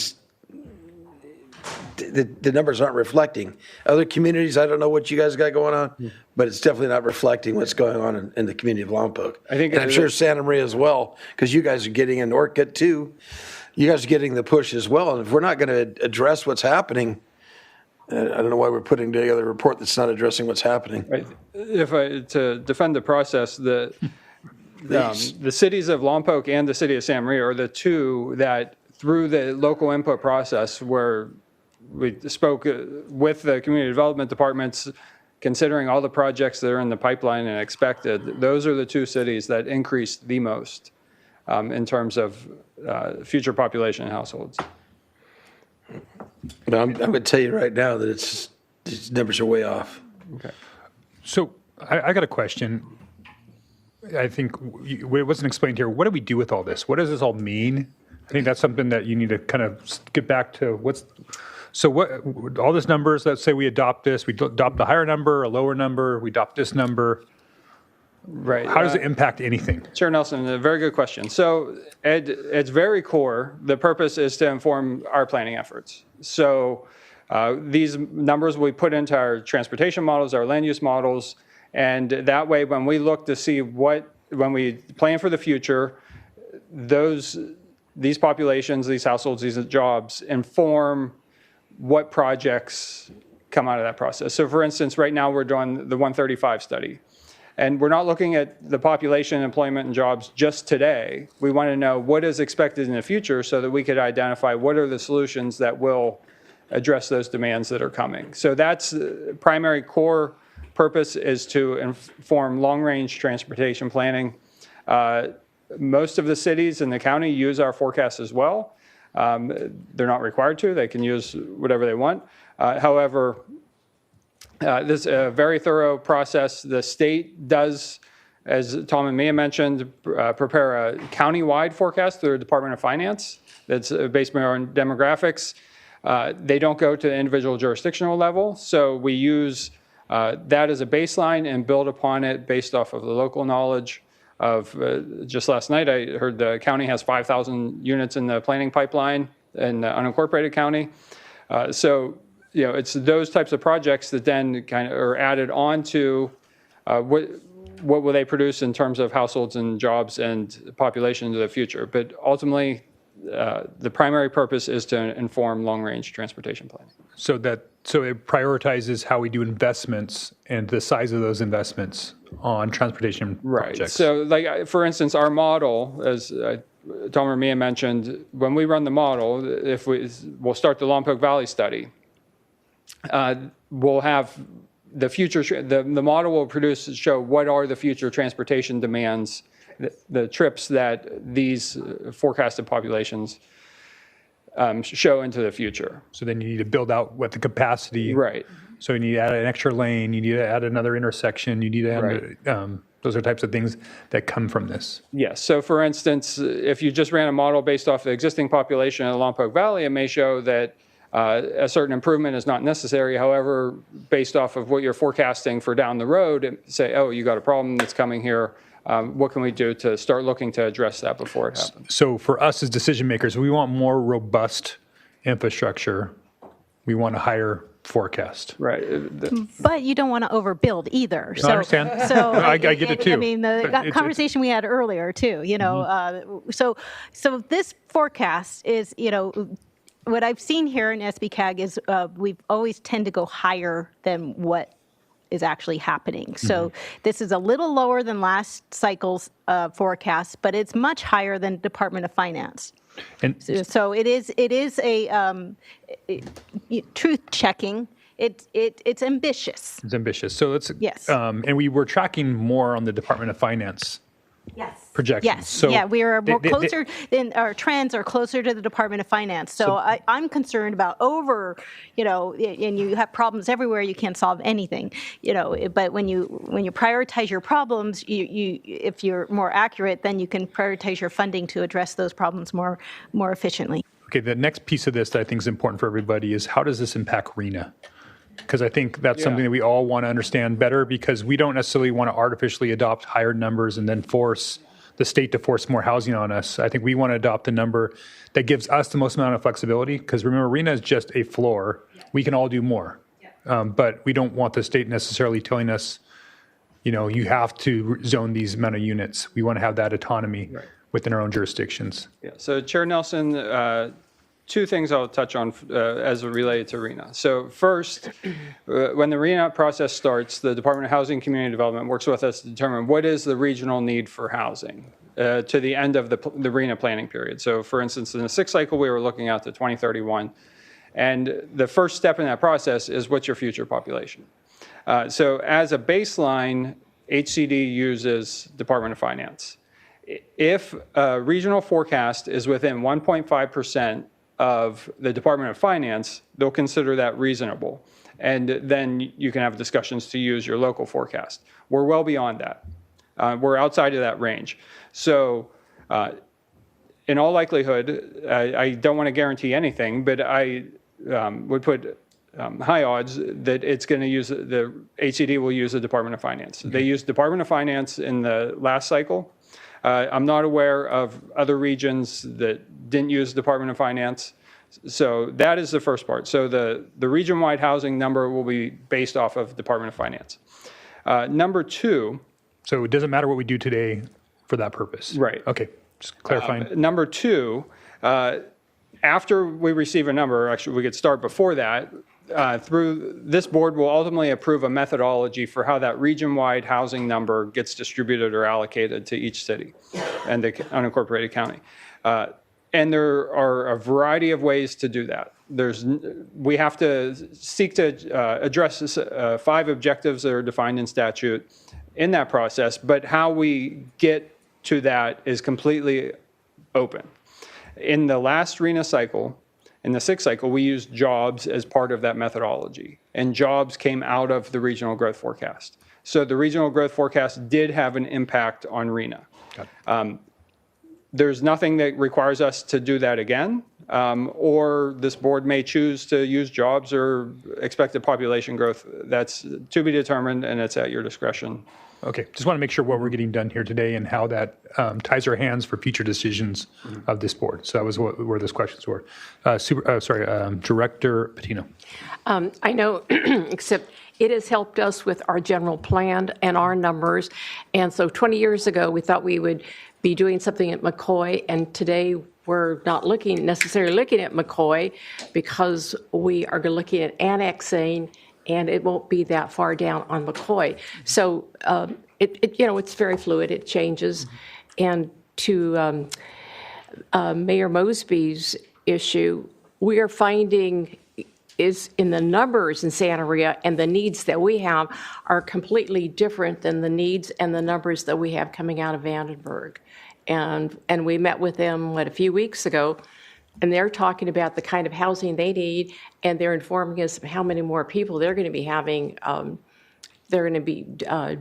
L: the numbers aren't reflecting. Other communities, I don't know what you guys got going on, but it's definitely not reflecting what's going on in the community of Lompoc. And I'm sure Santa Maria as well, because you guys are getting in Orcutt too. You guys are getting the push as well. And if we're not going to address what's happening, I don't know why we're putting together a report that's not addressing what's happening.
R: Right. To defend the process, the cities of Lompoc and the city of Santa Maria are the two that, through the local input process, where we spoke with the community development departments, considering all the projects that are in the pipeline and expected, those are the two cities that increased the most in terms of future population and households.
L: I'm going to tell you right now that these numbers are way off.
A: Okay. So I got a question. I think it wasn't explained here. What do we do with all this? What does this all mean? I think that's something that you need to kind of get back to. What all these numbers, let's say we adopt this, we adopt the higher number, a lower number, we adopt this number.
R: Right.
A: How does it impact anything?
R: Chair Nelson, a very good question. So at its very core, the purpose is to inform our planning efforts. So these numbers we put into our transportation models, our land use models, and that way when we look to see when we plan for the future, these populations, these households, these jobs inform what projects come out of that process. So for instance, right now we're doing the 135 study. And we're not looking at the population, employment, and jobs just today. We want to know what is expected in the future so that we could identify what are the solutions that will address those demands that are coming. So that's the primary core purpose, is to inform long-range transportation planning. Most of the cities in the county use our forecasts as well. They're not required to. They can use whatever they want. However, this is a very thorough process. The state does, as Tom and Mia mentioned, prepare a county-wide forecast through the Department of Finance that's based more on demographics. They don't go to the individual jurisdictional level, so we use that as a baseline and build upon it based off of the local knowledge of, just last night I heard the county has 5,000 units in the planning pipeline in the unincorporated county. So, it's those types of projects that then kind of are added on to what will they produce in terms of households and jobs and population into the future. But ultimately, the primary purpose is to inform long-range transportation planning.
A: So it prioritizes how we do investments and the size of those investments on transportation projects.
R: So, like, for instance, our model, as Tom or Mia mentioned, when we run the model, we'll start the Lompoc Valley study, we'll have the future, the model will show what are the future transportation demands, the trips that these forecasted populations show into the future.
A: So then you need to build out what the capacity.
R: Right.
A: So you need to add an extra lane, you need to add another intersection, you need to add, those are types of things that come from this.
R: Yes. So for instance, if you just ran a model based off the existing population in the Lompoc Valley, it may show that a certain improvement is not necessary. However, based off of what you're forecasting for down the road, say, oh, you got a problem that's coming here. What can we do to start looking to address that before it happens?
A: So for us as decision makers, we want more robust infrastructure. We want a higher forecast.
R: Right.
H: But you don't want to overbuild either.
A: No, I understand.
H: So
A: I get it too.
H: I mean, the conversation we had earlier too, so this forecast is, what I've seen here in SBCAG is we've always tend to go higher than what is actually happening. So this is a little lower than last cycle's forecast, but it's much higher than Department of Finance.
A: And
H: so it is a truth checking. It's ambitious.
A: It's ambitious. So let's
H: yes.
A: And we were tracking more on the Department of Finance.
H: Yes.
A: Projections.
H: Yes.
A: So
H: yeah, we are more closer, than our trends are closer to the Department of Finance. So I'm concerned about and you have problems everywhere, you can't solve anything, but when you prioritize your problems, if you're more accurate, then you can prioritize your funding to address those problems more efficiently.
A: Okay, the next piece of this that I think is important for everybody is how does this impact RENA? Because I think that's something that we all want to understand better, because we don't necessarily want to artificially adopt higher numbers and then force the state to force more housing on us. I think we want to adopt the number that gives us the most amount of flexibility, because remember, RENA is just a floor. We can all do more. But we don't want the state necessarily telling us, you have to zone these amount of units. We want to have that autonomy within our own jurisdictions.
R: Yeah. So Chair Nelson, two things I'll touch on as related to RENA. So first, when the RENA process starts, the Department of Housing and Community Development works with us to determine what is the regional need for housing to the end of the RENA planning period. So for instance, in the sixth cycle, we were looking out to 2031. And the first step in that process is what's your future population? So as a baseline, HCD uses Department of Finance. If a regional forecast is within 1.5% of the Department of Finance, they'll consider that reasonable. And then you can have discussions to use your local forecast. We're well beyond that. We're outside of that range. So in all likelihood, I don't want to guarantee anything, but I would put high odds that it's going to use, the HCD will use the Department of Finance. They used Department of Finance in the last cycle. I'm not aware of other regions that didn't use Department of Finance. So that is the first part. So the region-wide housing number will be based off of Department of Finance. Number two.
A: So it doesn't matter what we do today for that purpose.
R: Right.
A: Okay, just clarifying.
R: Number two, after we receive a number, actually we could start before that, through this board will ultimately approve a methodology for how that region-wide housing number gets distributed or allocated to each city and the unincorporated county. And there are a variety of ways to do that. We have to seek to address 5 objectives that are defined in statute in that process, but how we get to that is completely open. In the last RENA cycle, in the sixth cycle, we used jobs as part of that methodology, and jobs came out of the regional growth forecast. So the regional growth forecast did have an impact on RENA. There's nothing that requires us to do that again, or this board may choose to use jobs or expected population growth. That's to be determined, and it's at your discretion
A: Okay, just want to make sure what we're getting done here today and how that ties our hands for future decisions of this board. So that was where those questions were. Director Patino.
S: I know, except it has helped us with our general plan and our numbers. And so 20 years ago, we thought we would be doing something at McCoy, and today we're not necessarily looking at McCoy because we are looking at annexing, and it won't be that far down on McCoy. So it's very fluid. It changes. And to Mayor Mosby's issue, we are finding is in the numbers in Santa Maria, and the needs that we have are completely different than the needs and the numbers that we have coming out of Vandenberg. And we met with them, a few weeks ago, and they're talking about the kind of housing they need, and they're informing us of how many more people they're going to be having. They're going to be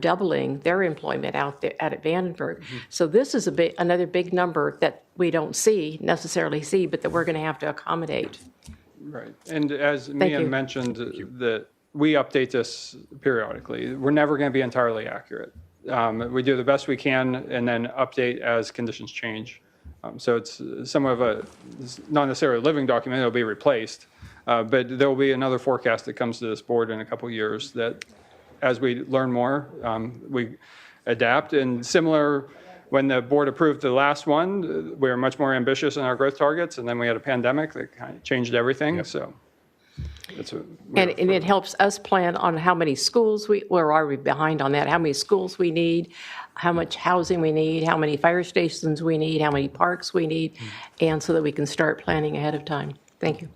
S: doubling their employment out there at Vandenberg. So this is another big number that we don't necessarily see, but that we're going to have to accommodate.
R: Right. And as Mia mentioned, that we update this periodically. We're never going to be entirely accurate. We do the best we can and then update as conditions change. So it's somewhat of it's not necessarily a living document, it'll be replaced. But there will be another forecast that comes to this board in a couple of years that as we learn more, we adapt. And similar, when the board approved the last one, we were much more ambitious in our growth targets, and then we had a pandemic that kind of changed everything. Yep. So that's what
S: and it helps us plan on how many schools where are we behind on that? How many schools we need, how much housing we need, how many fire stations we need, how many parks we need, and so that we can start planning ahead of time. Thank you.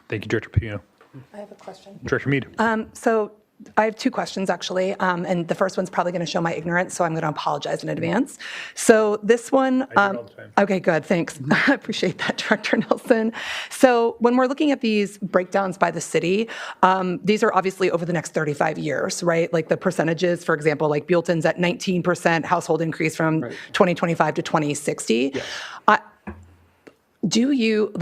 A: Thank you, Director Pino.
G: I have a question.
A: Director Mead.
G: So I have two questions, actually, and the first one's probably going to show my ignorance, so I'm going to apologize in advance. So this one,
A: I do all the time.
G: Okay, good, thanks. I appreciate that, Director Nelson. So when we're looking at these breakdowns by the city, these are obviously over the next 35 years, right? Like the percentages, for example, like Buellton's at 19% household increase from 2025 to 2060. Yes. Do you,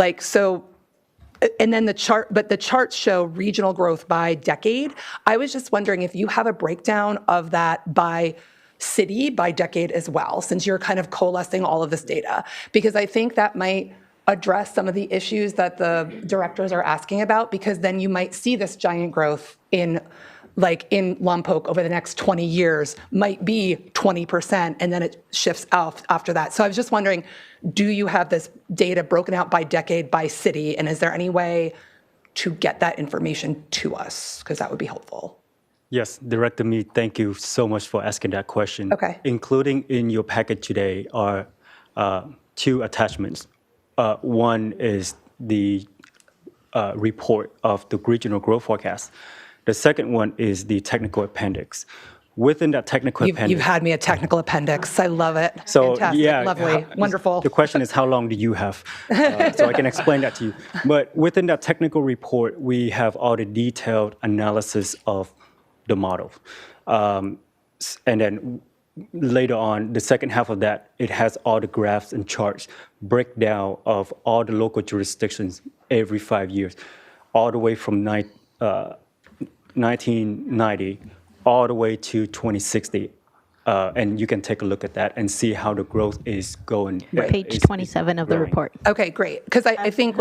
G: and then the charts show regional growth by decade. I was just wondering if you have a breakdown of that by city, by decade as well, since you're kind of coalescing all of this data, because I think that might address some of the issues that the directors are asking about, because then you might see this giant growth in Lompoc over the next 20 years might be 20%, and then it shifts out after that. So I was just wondering, do you have this data broken out by decade, by city, and is there any way to get that information to us? Because that would be helpful.
N: Yes, Director Mead, thank you so much for asking that question.
G: Okay.
N: Including in your packet today are two attachments. One is the report of the regional growth forecast. The second one is the technical appendix. Within that technical appendix...
G: You've had me a technical appendix. I love it.
N: So,
G: fantastic,
N: yeah,
G: lovely, wonderful.
N: The question is, how long do you have? So I can explain that to you. But within that technical report, we have all the detailed analysis of the model. And then later on, the second half of that, it has all the graphs and charts, breakdown of all the local jurisdictions every 5 years, all the way from 1990 all the way to 2060. And you can take a look at that and see how the growth is going.
H: Page 27 of the report.
G: Okay, great. Because I think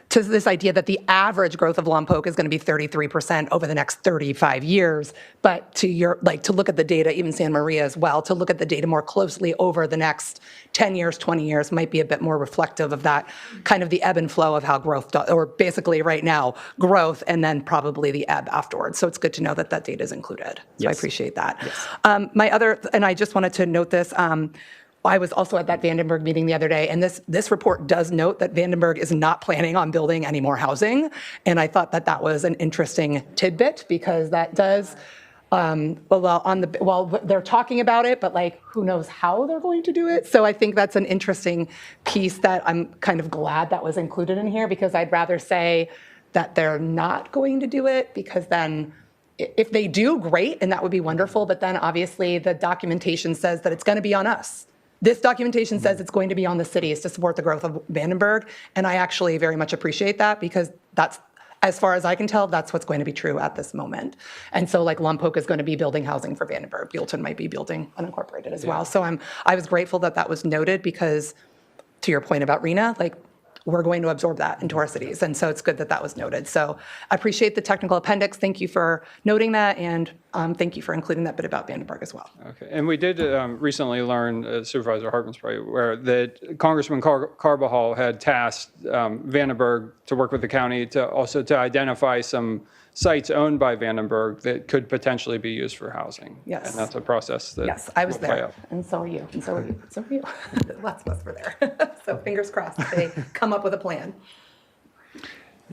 G: to this idea that the average growth of Lompoc is going to be 33% over the next 35 years, but to look at the data, even Santa Maria as well, to look at the data more closely over the next 10 years, 20 years might be a bit more reflective of that kind of the ebb and flow of how growth does, or basically right now, growth and then probably the ebb afterwards. So it's good to know that that data is included. So
N: Yes.
G: I appreciate that.
N: Yes.
G: And I just wanted to note this, I was also at that Vandenberg meeting the other day, and this report does note that Vandenberg is not planning on building any more housing. And I thought that was an interesting tidbit, because that does, they're talking about it, but who knows how they're going to do it. So I think that's an interesting piece that I'm kind of glad that was included in here, because I'd rather say that they're not going to do it, because then if they do, great, and that would be wonderful. But then obviously the documentation says that it's going to be on us. This documentation says it's going to be on the cities to support the growth of Vandenberg, and I actually very much appreciate that, because that's as far as I can tell, that's what's going to be true at this moment. And so like Lompoc is going to be building housing for Vandenberg. Buellton might be building unincorporated as well. So I was grateful that that was noted because to your point about RENA, like we're going to absorb that into our cities. And so it's good that that was noted. So I appreciate the technical appendix. Thank you for noting that. And thank you for including that bit about Vandenberg as well.
R: Okay, and we did recently learn, Supervisor Hartman's probably aware, that Congressman Carbajal had tasked Vandenberg to work with the county to also to identify some sites owned by Vandenberg that could potentially be used for housing.
G: Yes.
R: And that's a process that
G: Yes, I was
R: will play
G: there,
R: out.
G: and so are you, and so are you, so are you. Lots of us were there. So fingers crossed they come up with a plan.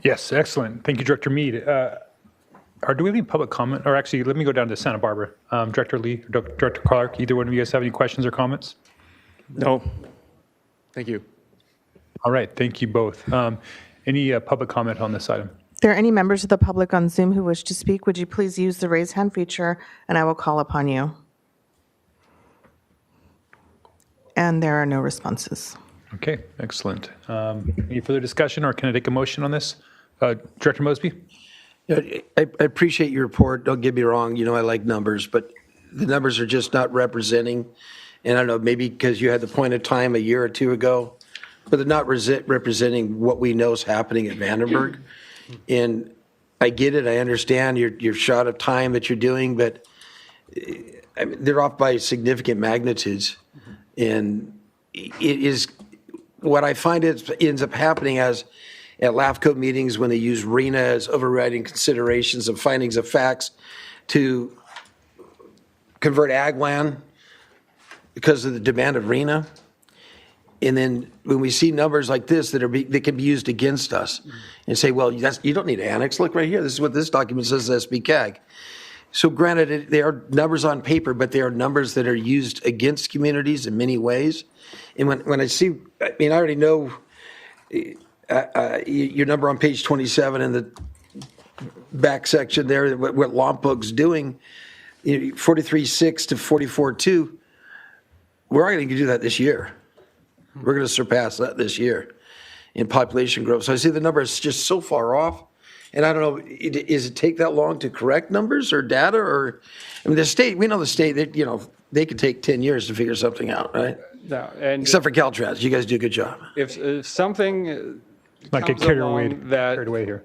A: Yes, excellent. Thank you, Director Mead. Do we have any public comment? Or actually, let me go down to Santa Barbara. Director Lee, Director Clark, either one of you guys have any questions or comments?
F: No. Thank you.
A: All right, thank you both. Any public comment on this item?
E: If there are any members of the public on Zoom who wish to speak, would you please use the raise hand feature and I will call upon you. And there are no responses.
A: Okay, excellent. Any further discussion or can I take a motion on this? Director Mosby?
L: Yeah, I appreciate your report. Don't get me wrong. I like numbers, but the numbers are just not representing. And I don't know, maybe because you had the point of time a year or two ago, but they're not representing what we know is happening at Vandenberg. And I get it. I understand your shot of time that you're doing, but they're off by significant magnitudes. And it is what I find it ends up happening as at LAFCO meetings when they use RENA as overriding considerations of findings of facts to convert ag land because of the demand of RENA. And then when we see numbers like this that can be used against us and say, well, you don't need an annex. Look right here. This is what this document says, SBCAG. So granted, they are numbers on paper, but they are numbers that are used against communities in many ways. And when I see, I already know your number on page 27 in the back section there, what Lompoc's doing, 43.6 to 44.2, we're not going to do that this year. We're going to surpass that this year in population growth. So I see the number is just so far off. And I don't know, does it take that long to correct numbers or data? Or, the state, we know the state, they could take 10 years to figure something out, right?
R: No, and
L: except for Caltrans. You guys do a good job.
R: If something
A: Not get
R: comes
A: carried
R: along that
A: away here.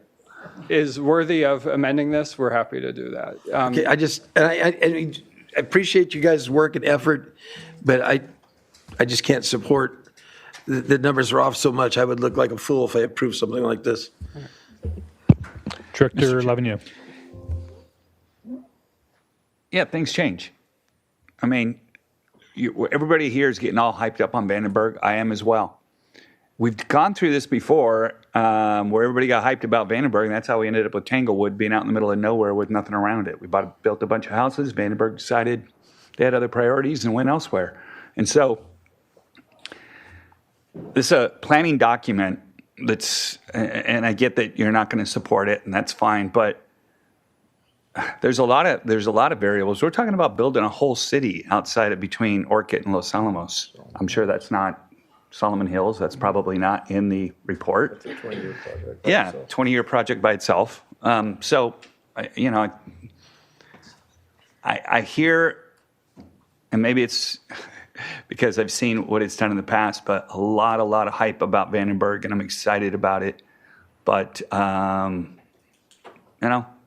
R: is worthy of amending this, we're happy to do that.
L: Okay, I appreciate you guys' work and effort, but I just can't support the numbers are off so much. I would look like a fool if I approved something like this.
A: Director Lavigno.
K: Yeah, things change. Everybody here is getting all hyped up on Vandenberg. I am as well. We've gone through this before where everybody got hyped about Vandenberg, and that's how we ended up with Tanglewood being out in the middle of nowhere with nothing around it. We built a bunch of houses. Vandenberg decided they had other priorities and went elsewhere. And so this is a planning document and I get that you're not going to support it, and that's fine, but there's a lot of variables. We're talking about building a whole city outside of between Orchid and Los Alamos. I'm sure that's not Solomon Hills. That's probably not in the report.
J: It's a 20-year project.
K: Yeah, 20-year project by itself. I hear, and maybe it's because I've seen what it's done in the past, but a lot of hype about Vandenberg, and I'm excited about it. But,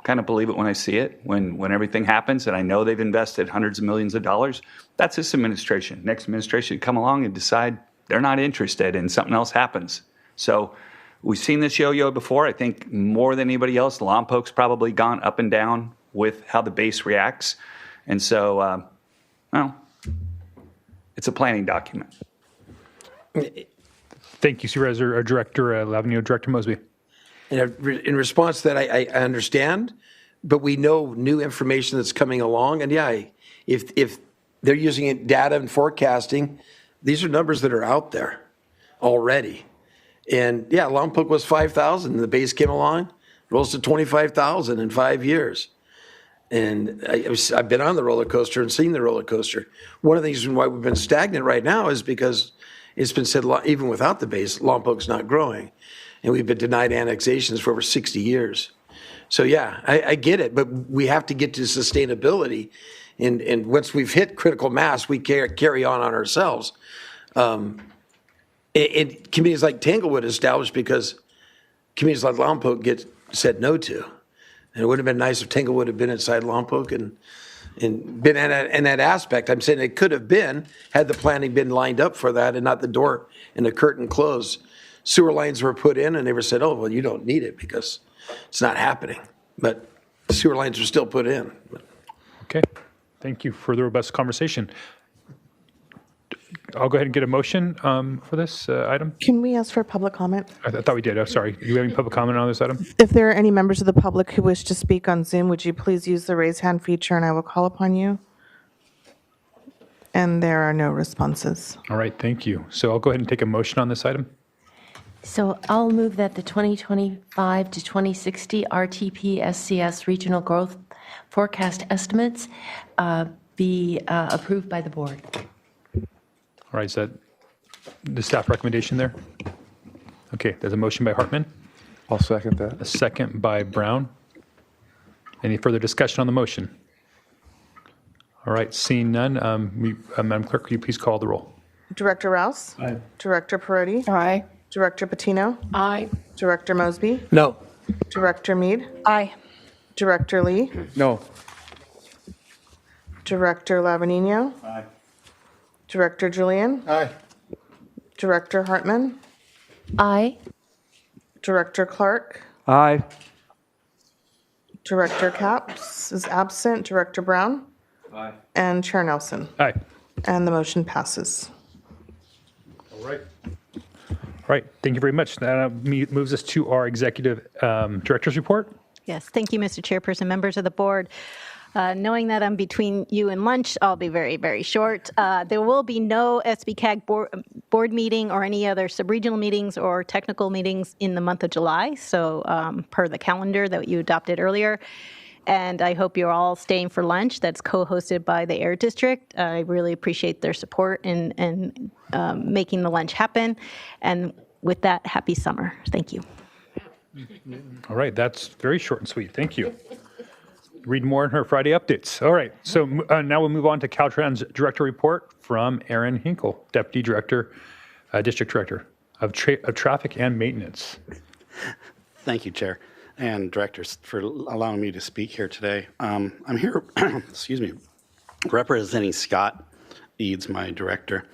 K: kind of believe it when I see it, when everything happens, and I know they've invested hundreds of millions of dollars. That's this administration. Next administration come along and decide they're not interested and something else happens. So we've seen this yo-yo before. I think more than anybody else, Lompoc's probably gone up and down with how the base reacts. And so, it's a planning document.
A: Thank you, Supervisor Director Lavigno. Director Mosby.
L: In response to that, I understand, but we know new information that's coming along. And if they're using data and forecasting, these are numbers that are out there already. And Lompoc was 5,000, and the base came along, rose to 25,000 in 5 years. And I've been on the roller coaster and seen the roller coaster. One of the reasons why we've been stagnant right now is because it's been said, even without the base, Lompoc's not growing. and we've been denied annexations for over 60 years. So yeah, I get it, but we have to get to sustainability. And once we've hit critical mass, we carry on ourselves. Communities like Tanglewood established because communities like Lompoc get said no to. And it would have been nice if Tanglewood had been inside Lompoc and been in that aspect. I'm saying it could have been had the planning been lined up for that and not the door and the curtain closed. Sewer lines were put in and they were said, oh, well, you don't need it because it's not happening. But sewer lines are still put in.
A: Okay. Thank you for the robust conversation. I'll go ahead and get a motion for this item.
E: Can we ask for public comment?
A: I thought we did. Oh, sorry. Do you have any public comment on this item?
E: If there are any members of the public who wish to speak on Zoom, would you please use the raise hand feature and I will call upon you? And there are no responses.
A: All right. Thank you. So I'll go ahead and take a motion on this item.
B: So I'll move that the 2025 to 2060 RTP SCS regional growth forecast estimates be approved by the board.
A: All right. Is that the staff recommendation there? Okay. There's a motion by Hartman.
J: I'll second that.
A: A second by Brown. Any further discussion on the motion? All right. Seeing none, Madam Clerk, could you please call the roll?
E: Director Rouse?
J: Aye.
E: Director Perotti?
O: Aye.
E: Director Patino?
S: Aye.
E: Director Mosby?
L: No.
E: Director Mead?
Q: Aye.
E: Director Lee?
J: No.
E: Director Lavanino?
J: Aye.
E: Director Julian?
J: Aye.
E: Director Hartman?
B: Aye.
E: Director Clark?
J: Aye.
E: Director Capps is absent. Director Brown?
J: Aye.
E: And Chair Nelson.
A: Aye.
E: And the motion passes.
A: All right. All right. Thank you very much. That moves us to our executive director's report.
H: Yes, thank you, Mr. Chairperson, members of the board. Knowing that I'm between you and lunch, I'll be very, very short. There will be no SBCAG board meeting or any other subregional meetings or technical meetings in the month of July, so per the calendar that you adopted earlier. And I hope you're all staying for lunch. That's co-hosted by the Air District. I really appreciate their support in making the lunch happen. And with that, happy summer. Thank you.
A: All right. That's very short and sweet. Thank you. Read more in her Friday updates. All right. So now we'll move on to Caltrans Director Report from Aaron Hinkle, Deputy Director, District Director of Traffic and Maintenance.
T: Thank you, Chair and Directors, for allowing me to speak here today. I'm here, excuse me, representing Scott Eads, my director.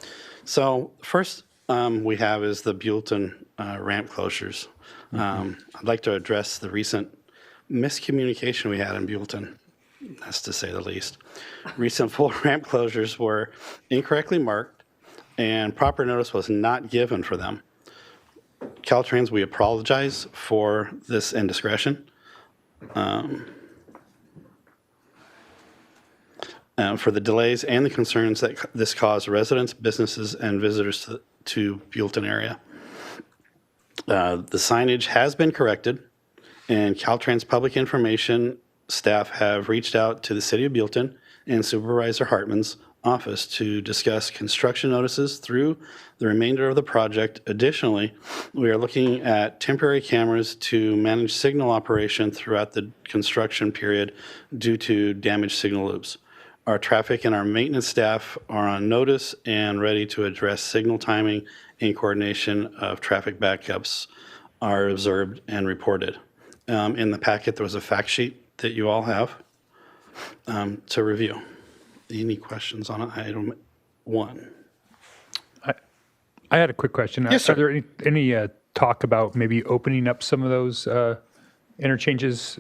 T: So first we have is the Buellton ramp closures. I'd like to address the recent miscommunication we had in Buellton, that's to say the least. Recent full ramp closures were incorrectly marked and proper notice was not given for them. Caltrans, we apologize for this indiscretion. For the delays and the concerns that this caused residents, businesses, and visitors to Buellton area. The signage has been corrected, and Caltrans Public Information staff have reached out to the City of Buellton and Supervisor Hartman's office to discuss construction notices through the remainder of the project. Additionally, we are looking at temporary cameras to manage signal operation throughout the construction period due to damaged signal loops. Our traffic and our maintenance staff are on notice and ready to address signal timing and coordination of traffic backups are observed and reported. In the packet, there was a fact sheet that you all have to review. Any questions on item 1?
A: I had a quick question.
T: Yes, sir.
A: Are there any talk about maybe opening up some of those interchanges?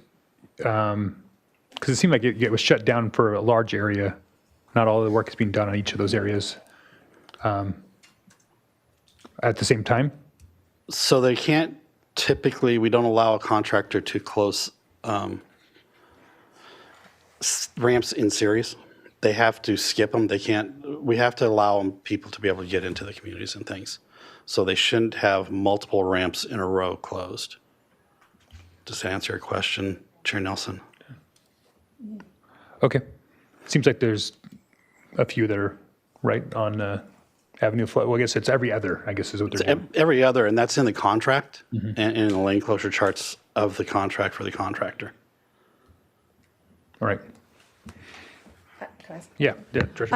A: Because it seemed like it was shut down for a large area. Not all the work is being done on each of those areas at the same time.
T: So they can't, typically, we don't allow a contractor to close ramps in series. They have to skip them. They can't, we have to allow people to be able to get into the communities and things. So they shouldn't have multiple ramps in a row closed. Does that answer your question, Chair Nelson?
A: Okay. Seems like there's a few that are right on Avenue flow, well, I guess it's every other, I guess is what they're doing.
T: Every other, and that's in the contract and in the lane closure charts of the contract for the contractor.
A: All right.
G: Can I-
A: Yeah, Director.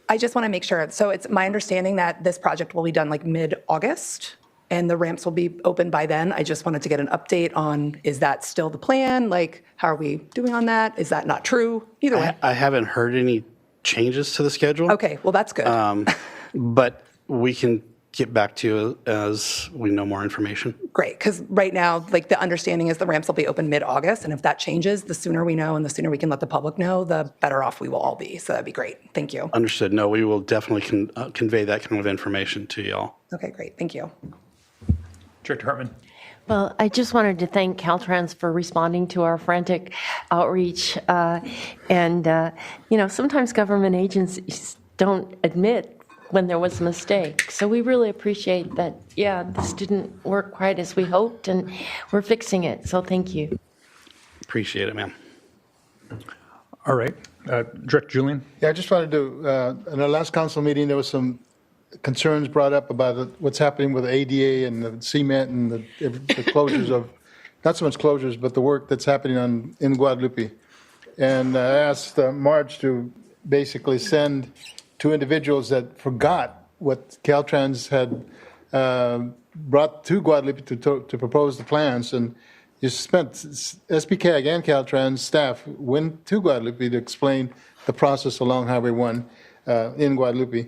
G: I just want to make sure. So it's my understanding that this project will be done like mid-August and the ramps will be open by then. I just wanted to get an update on, is that still the plan? Like, how are we doing on that? Is that not true? Either way.
T: I haven't heard any changes to the schedule.
G: Okay, well, that's good.
T: But we can get back to you as we know more information.
G: Great, because right now, like the understanding is the ramps will be open mid-August, and if that changes, the sooner we know and the sooner we can let the public know, the better off we will all be. So that'd be great. Thank you.
T: Understood. No, we will definitely convey that kind of information to y'all.
G: Okay, great. Thank you.
A: Director Hartman.
B: Well, I just wanted to thank Caltrans for responding to our frantic outreach. Sometimes government agencies don't admit when there was a mistake. So we really appreciate that, this didn't work quite as we hoped, and we're fixing it. So thank you.
T: Appreciate it, ma'am.
A: All right. Director Julian.
U: Yeah, I just wanted to, in our last council meeting, there was some concerns brought up about what's happening with the ADA and the cement and the closures of, not so much closures, but the work that's happening in Guadalupe. And I asked Marge to basically send two individuals that forgot what Caltrans had brought to Guadalupe to propose the plans, and you spent SBCAG and Caltrans staff went to Guadalupe to explain the process along Highway 1 in Guadalupe.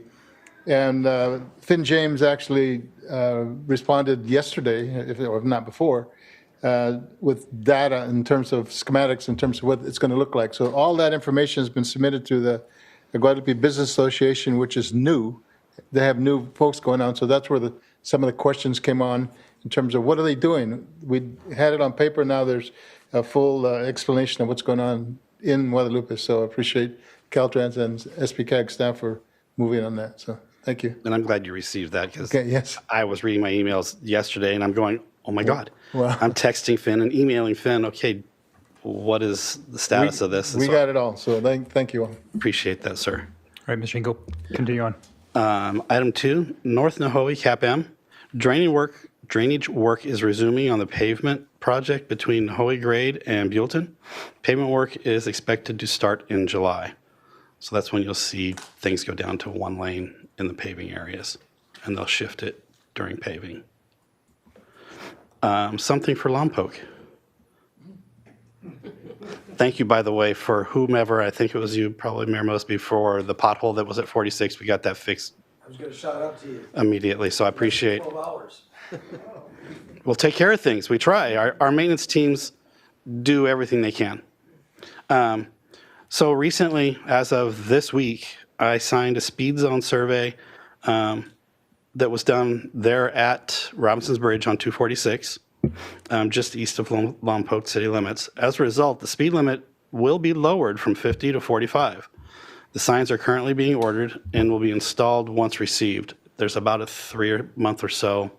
U: And Finn James actually responded yesterday, if not before, with data in terms of schematics, in terms of what it's going to look like. So all that information has been submitted to the Guadalupe Business Association, which is new. They have new folks going on, so that's where some of the questions came on in terms of what are they doing. We had it on paper, now there's a full explanation of what's going on in Guadalupe. So I appreciate Caltrans and SBCAG staff for moving on that. So thank you.
T: And I'm glad you received that because
U: yes.
T: I was reading my emails yesterday and I'm going, oh my God.
U: Wow.
T: I'm texting Finn and emailing Finn, okay, what is the status of this? And
U: We
T: so
U: got it all, so thank you all.
T: Appreciate that, sir.
A: All right, Mr. Engel, continue on.
T: Item 2, North Nahoe CAP-M. Drainage work is resuming on the pavement project between Nahoe Grade and Buellton. Pavement work is expected to start in July. So that's when you'll see things go down to one lane in the paving areas, and they'll shift it during paving. Something for Lompoc. Thank you, by the way, for whomever, I think it was you, probably Mayor Mosby, for the pothole that was at 46. We got that fixed
L: I was going to shout out to you.
T: immediately, so I appreciate.
L: 12 hours.
T: We'll take care of things. We try. Our maintenance teams do everything they can. So recently, as of this week, I signed a speed zone survey that was done there at Robinson's Bridge on 246. Just east of Lompoc city limits. As a result, the speed limit will be lowered from 50 to 45. The signs are currently being ordered and will be installed once received. There's about a 3-month or so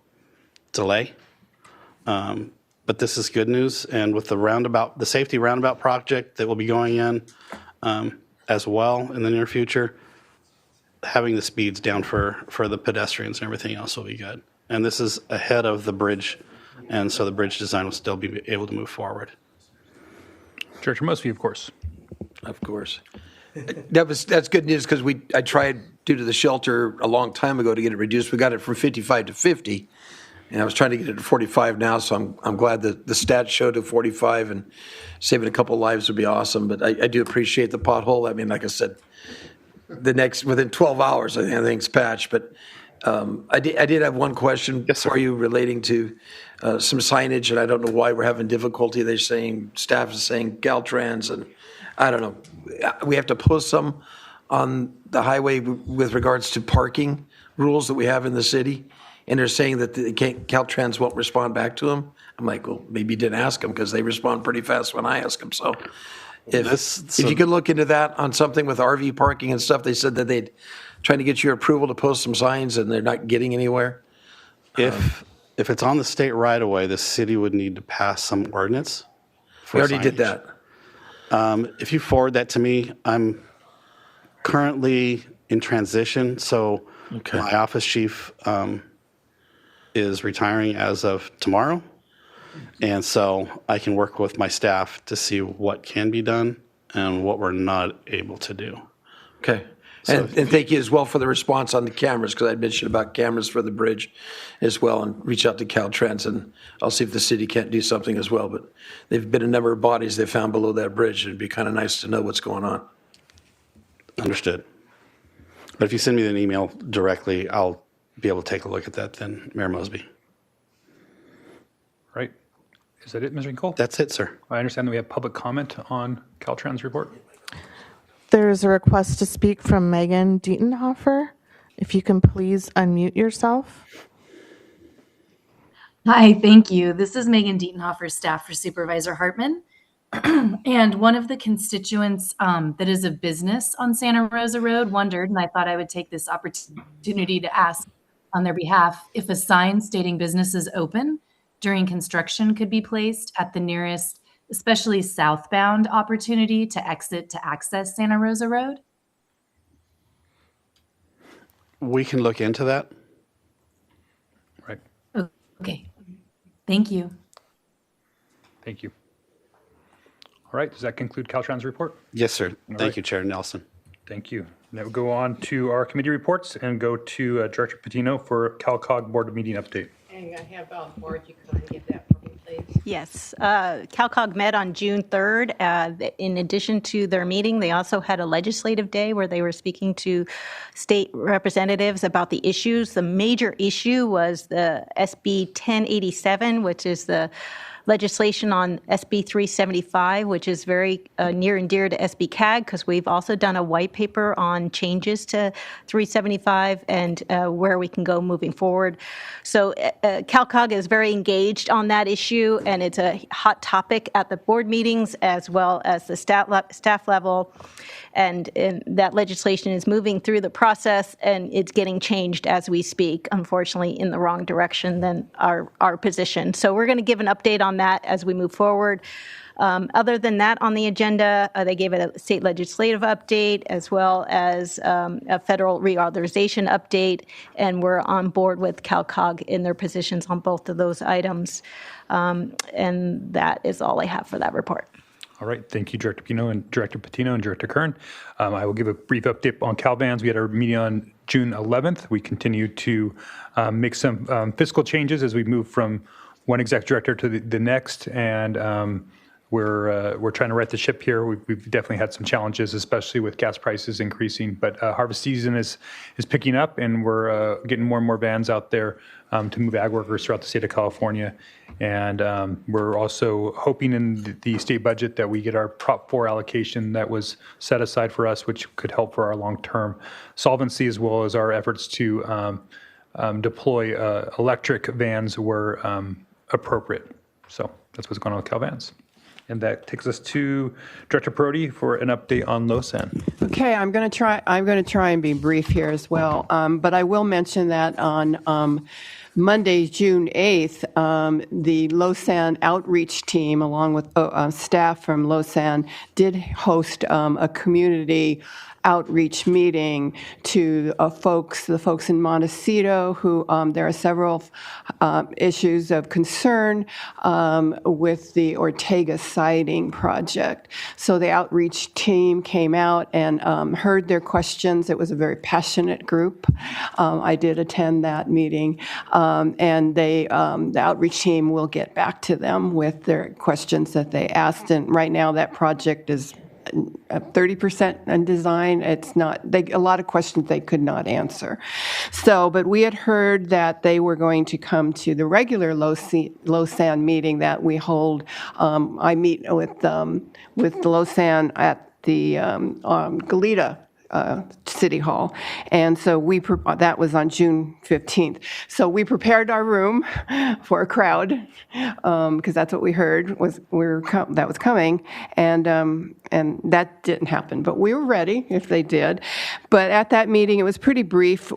T: delay, but this is good news. And with the safety roundabout project that will be going in as well in the near future, having the speeds down for the pedestrians and everything else will be good. And this is ahead of the bridge. And so the bridge design will still be able to move forward.
A: Director Mosby, of course.
L: Of course. That's good news because I tried due to the shelter a long time ago to get it reduced. We got it from 55 to 50, and I was trying to get it to 45 now. So I'm glad that the stats showed to 45, and saving a couple of lives would be awesome. But I do appreciate the pothole. I mean, like I said, within 12 hours, I think everything's patched. But I did have one question for you relating to some signage, and I don't know why we're having difficulty. They're saying, staff is saying Caltrans, and I don't know. We have to post some on the highway with regards to parking rules that we have in the city, and they're saying that Caltrans won't respond back to them. I'm like, well, maybe you didn't ask them because they respond pretty fast when I ask them. So if you could look into that on something with RV parking and stuff, they said that they'd trying to get your approval to post some signs and they're not getting anywhere.
T: If it's on the state right of way, the city would need to pass some ordinance.
L: We already did that.
T: If you forward that to me, I'm currently in transition, so
L: Okay.
T: My office chief is retiring as of tomorrow. And so I can work with my staff to see what can be done and what we're not able to do.
L: Okay.
T: So
L: And thank you as well for the response on the cameras, because I mentioned about cameras for the bridge as well, and reach out to Caltrans, and I'll see if the city can't do something as well. But they've been a number of bodies they found below that bridge. It'd be kind of nice to know what's going on.
T: Understood. But if you send me an email directly, I'll be able to take a look at that then, Mayor Mosby.
A: Right. Is that it, Ms. Rincon?
T: That's it, sir.
A: I understand that we have public comment on Caltrans report.
E: There's a request to speak from Megan Dietenhofer. If you can please unmute yourself.
D: Hi, thank you. This is Megan Dietenhofer, staff for Supervisor Hartman. And one of the constituents that is a business on Santa Rosa Road wondered, and I thought I would take this opportunity to ask on their behalf, if a sign stating business is open during construction could be placed at the nearest, especially southbound opportunity to exit to access Santa Rosa Road?
T: We can look into that.
A: Right.
D: Okay. Thank you.
A: Thank you. All right. Does that conclude Caltrans report?
T: Yes, sir. Thank
A: right.
T: you, Chair Nelson.
A: Thank you. Now we'll go on to our committee reports and go to Director Patino for CalCog board meeting update.
S: And I have Maura, if you could get that for me, please.
H: Yes, CalCog met on June 3rd. In addition to their meeting, they also had a legislative day where they were speaking to state representatives about the issues. The major issue was the SB 1087, which is the legislation on SB 375, which is very near and dear to SBCAG, because we've also done a white paper on changes to 375 and where we can go moving forward. So CalCog is very engaged on that issue, and it's a hot topic at the board meetings as well as the staff level. And that legislation is moving through the process, and it's getting changed as we speak, unfortunately, in the wrong direction than our position. So we're going to give an update on that as we move forward. Other than that, on the agenda, they gave it a state legislative update as well as a federal reauthorization update, and we're on board with CalCog in their positions on both of those items. And that is all I have for that report.
A: All right. Thank you, Director Patino and Director Kern. I will give a brief update on CalVans. We had our meeting on June 11th. We continue to make some fiscal changes as we move from one exec director to the next, and we're trying to right the ship here. We've definitely had some challenges, especially with gas prices increasing. But harvest season is picking up, and we're getting more and more vans out there to move ag workers throughout the state of California. And we're also hoping in the state budget that we get our Prop 4 allocation that was set aside for us, which could help for our long-term solvency, as well as our efforts to deploy electric vans where appropriate. So that's what's going on with CalVans. And that takes us to Director Perotti for an update on Losan.
O: Okay, I'm going to try and be brief here as well. But I will mention that on Monday, June 8th, the Losan outreach team, along with staff from Losan, did host a community outreach meeting to the folks in Montecito, who there are several issues of concern with the Ortega siding project. So the outreach team came out and heard their questions. It was a very passionate group. I did attend that meeting, and the outreach team will get back to them with their questions that they asked. And right now, that project is 30% in design. It's not, a lot of questions they could not answer. So, but we had heard that they were going to come to the regular Losan meeting that we hold. I meet with Losan at the Goleta City Hall. And so that was on June 15th. So we prepared our room for a crowd, because that's what we heard that was coming. And that didn't happen, but we were ready if they did. But at that meeting, it was pretty brief.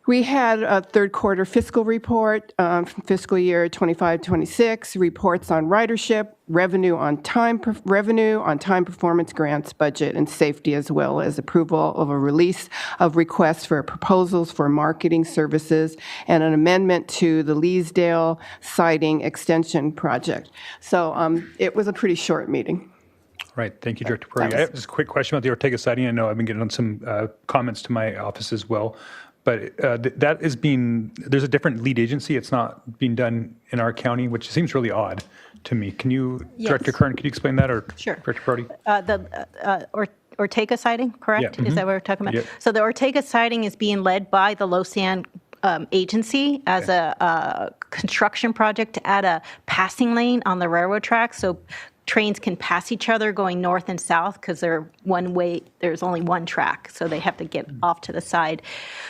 O: We had a third quarter fiscal report from fiscal year 25-26, reports on ridership, revenue on time performance grants, budget, and safety, as well as approval of a release of requests for proposals for marketing services and an amendment to the Leesdale siding extension project. So it was a pretty short meeting.
A: Right. Thank you, Director Purdy. I have just a quick question about the Ortega siding. I know I've been getting some comments to my office as well. But that is there's a different lead agency. It's not being done in our county, which seems really odd to me. Can you,
H: Yes.
A: Director Kern, can you explain that, or
H: Sure.
A: Director Purdy?
H: The Ortega siding, correct?
A: Yeah.
H: Is that what we're talking about?
A: Yep.
H: So the Ortega siding is being led by the Losan agency as a construction project to add a passing lane on the railroad track, so trains can pass each other going north and south, because they're one way. There's only one track, so they have to get off to the side.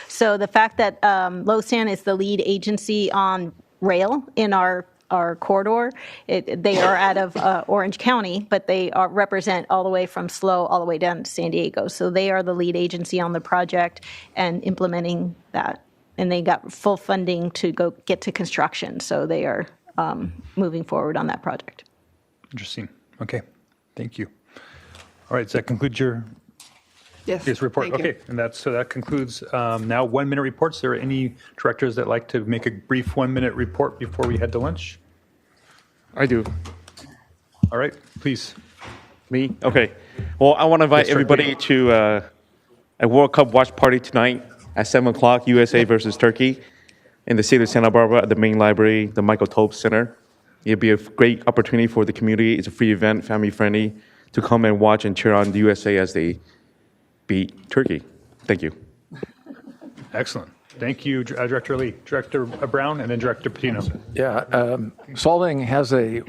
H: So the fact that Losan is the lead agency on rail in our corridor, they are out of Orange County, but they represent all the way from SLO all the way down to San Diego. So they are the lead agency on the project and implementing that. And they got full funding to go get to construction. So they are moving forward on that project.
A: Interesting. Okay. Thank you. All right. Does that conclude your report?
O: Thank you.
A: Okay. And that concludes now 1 minute reports. Are there any directors that like to make a brief 1 minute report before we head to lunch?
F: I do.
A: All right. Please.
F: Me? Okay. Well, I want to invite everybody to a World Cup watch party tonight at 7 o'clock, USA versus Turkey, in the city of Santa Barbara at the main library, the Michael Tobes Center. It'll be a great opportunity for the community. It's a free event, family-friendly, to come and watch and cheer on the USA as they beat Turkey. Thank you.
A: Excellent. Thank you, Director Lee. Director Brown, and then Director Patino.
J: Yeah, Spalding has a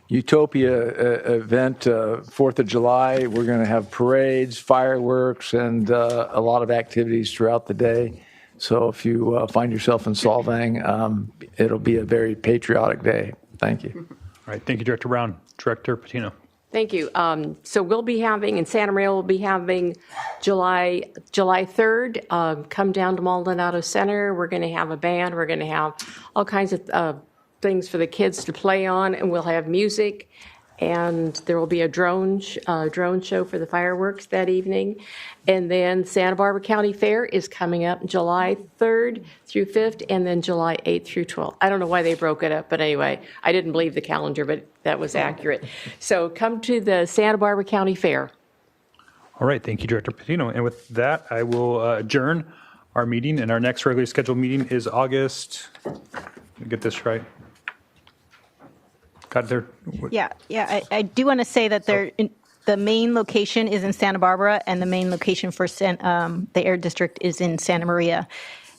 J: Utopia event, 4th of July. We're going to have parades, fireworks, and a lot of activities throughout the day. So if you find yourself in Solvang, it'll be a very patriotic day. Thank you.
A: All right. Thank you, Director Brown. Director Patino.
S: Thank you. So we'll be having, in Santa Maria, we'll be having July 3rd. Come down to Maldonado Center. We're going to have a band. We're going to have all kinds of things for the kids to play on, and we'll have music. And there will be a drone show for the fireworks that evening. And then Santa Barbara County Fair is coming up July 3rd through 5th, and then July 8th through 12th. I don't know why they broke it up, but anyway, I didn't believe the calendar, but that was accurate. So come to the Santa Barbara County Fair.
A: All right. Thank you, Director Patino. And with that, I will adjourn our meeting. And our next regularly scheduled meeting is August. Let me get this right. Got there?
H: Yeah. I do want to say that the main location is in Santa Barbara, and the main location for the Air District is in Santa Maria.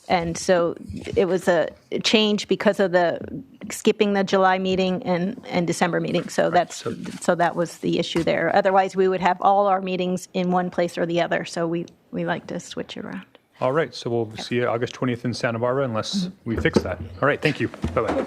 H: And so it was a change because of the skipping the July meeting and December meeting. So so that was the issue there. Otherwise, we would have all our meetings in one place or the other. So we like to switch it around.
A: All right. So we'll see you August 20th in Santa Barbara unless we fix that. All right. Thank you. Bye-bye.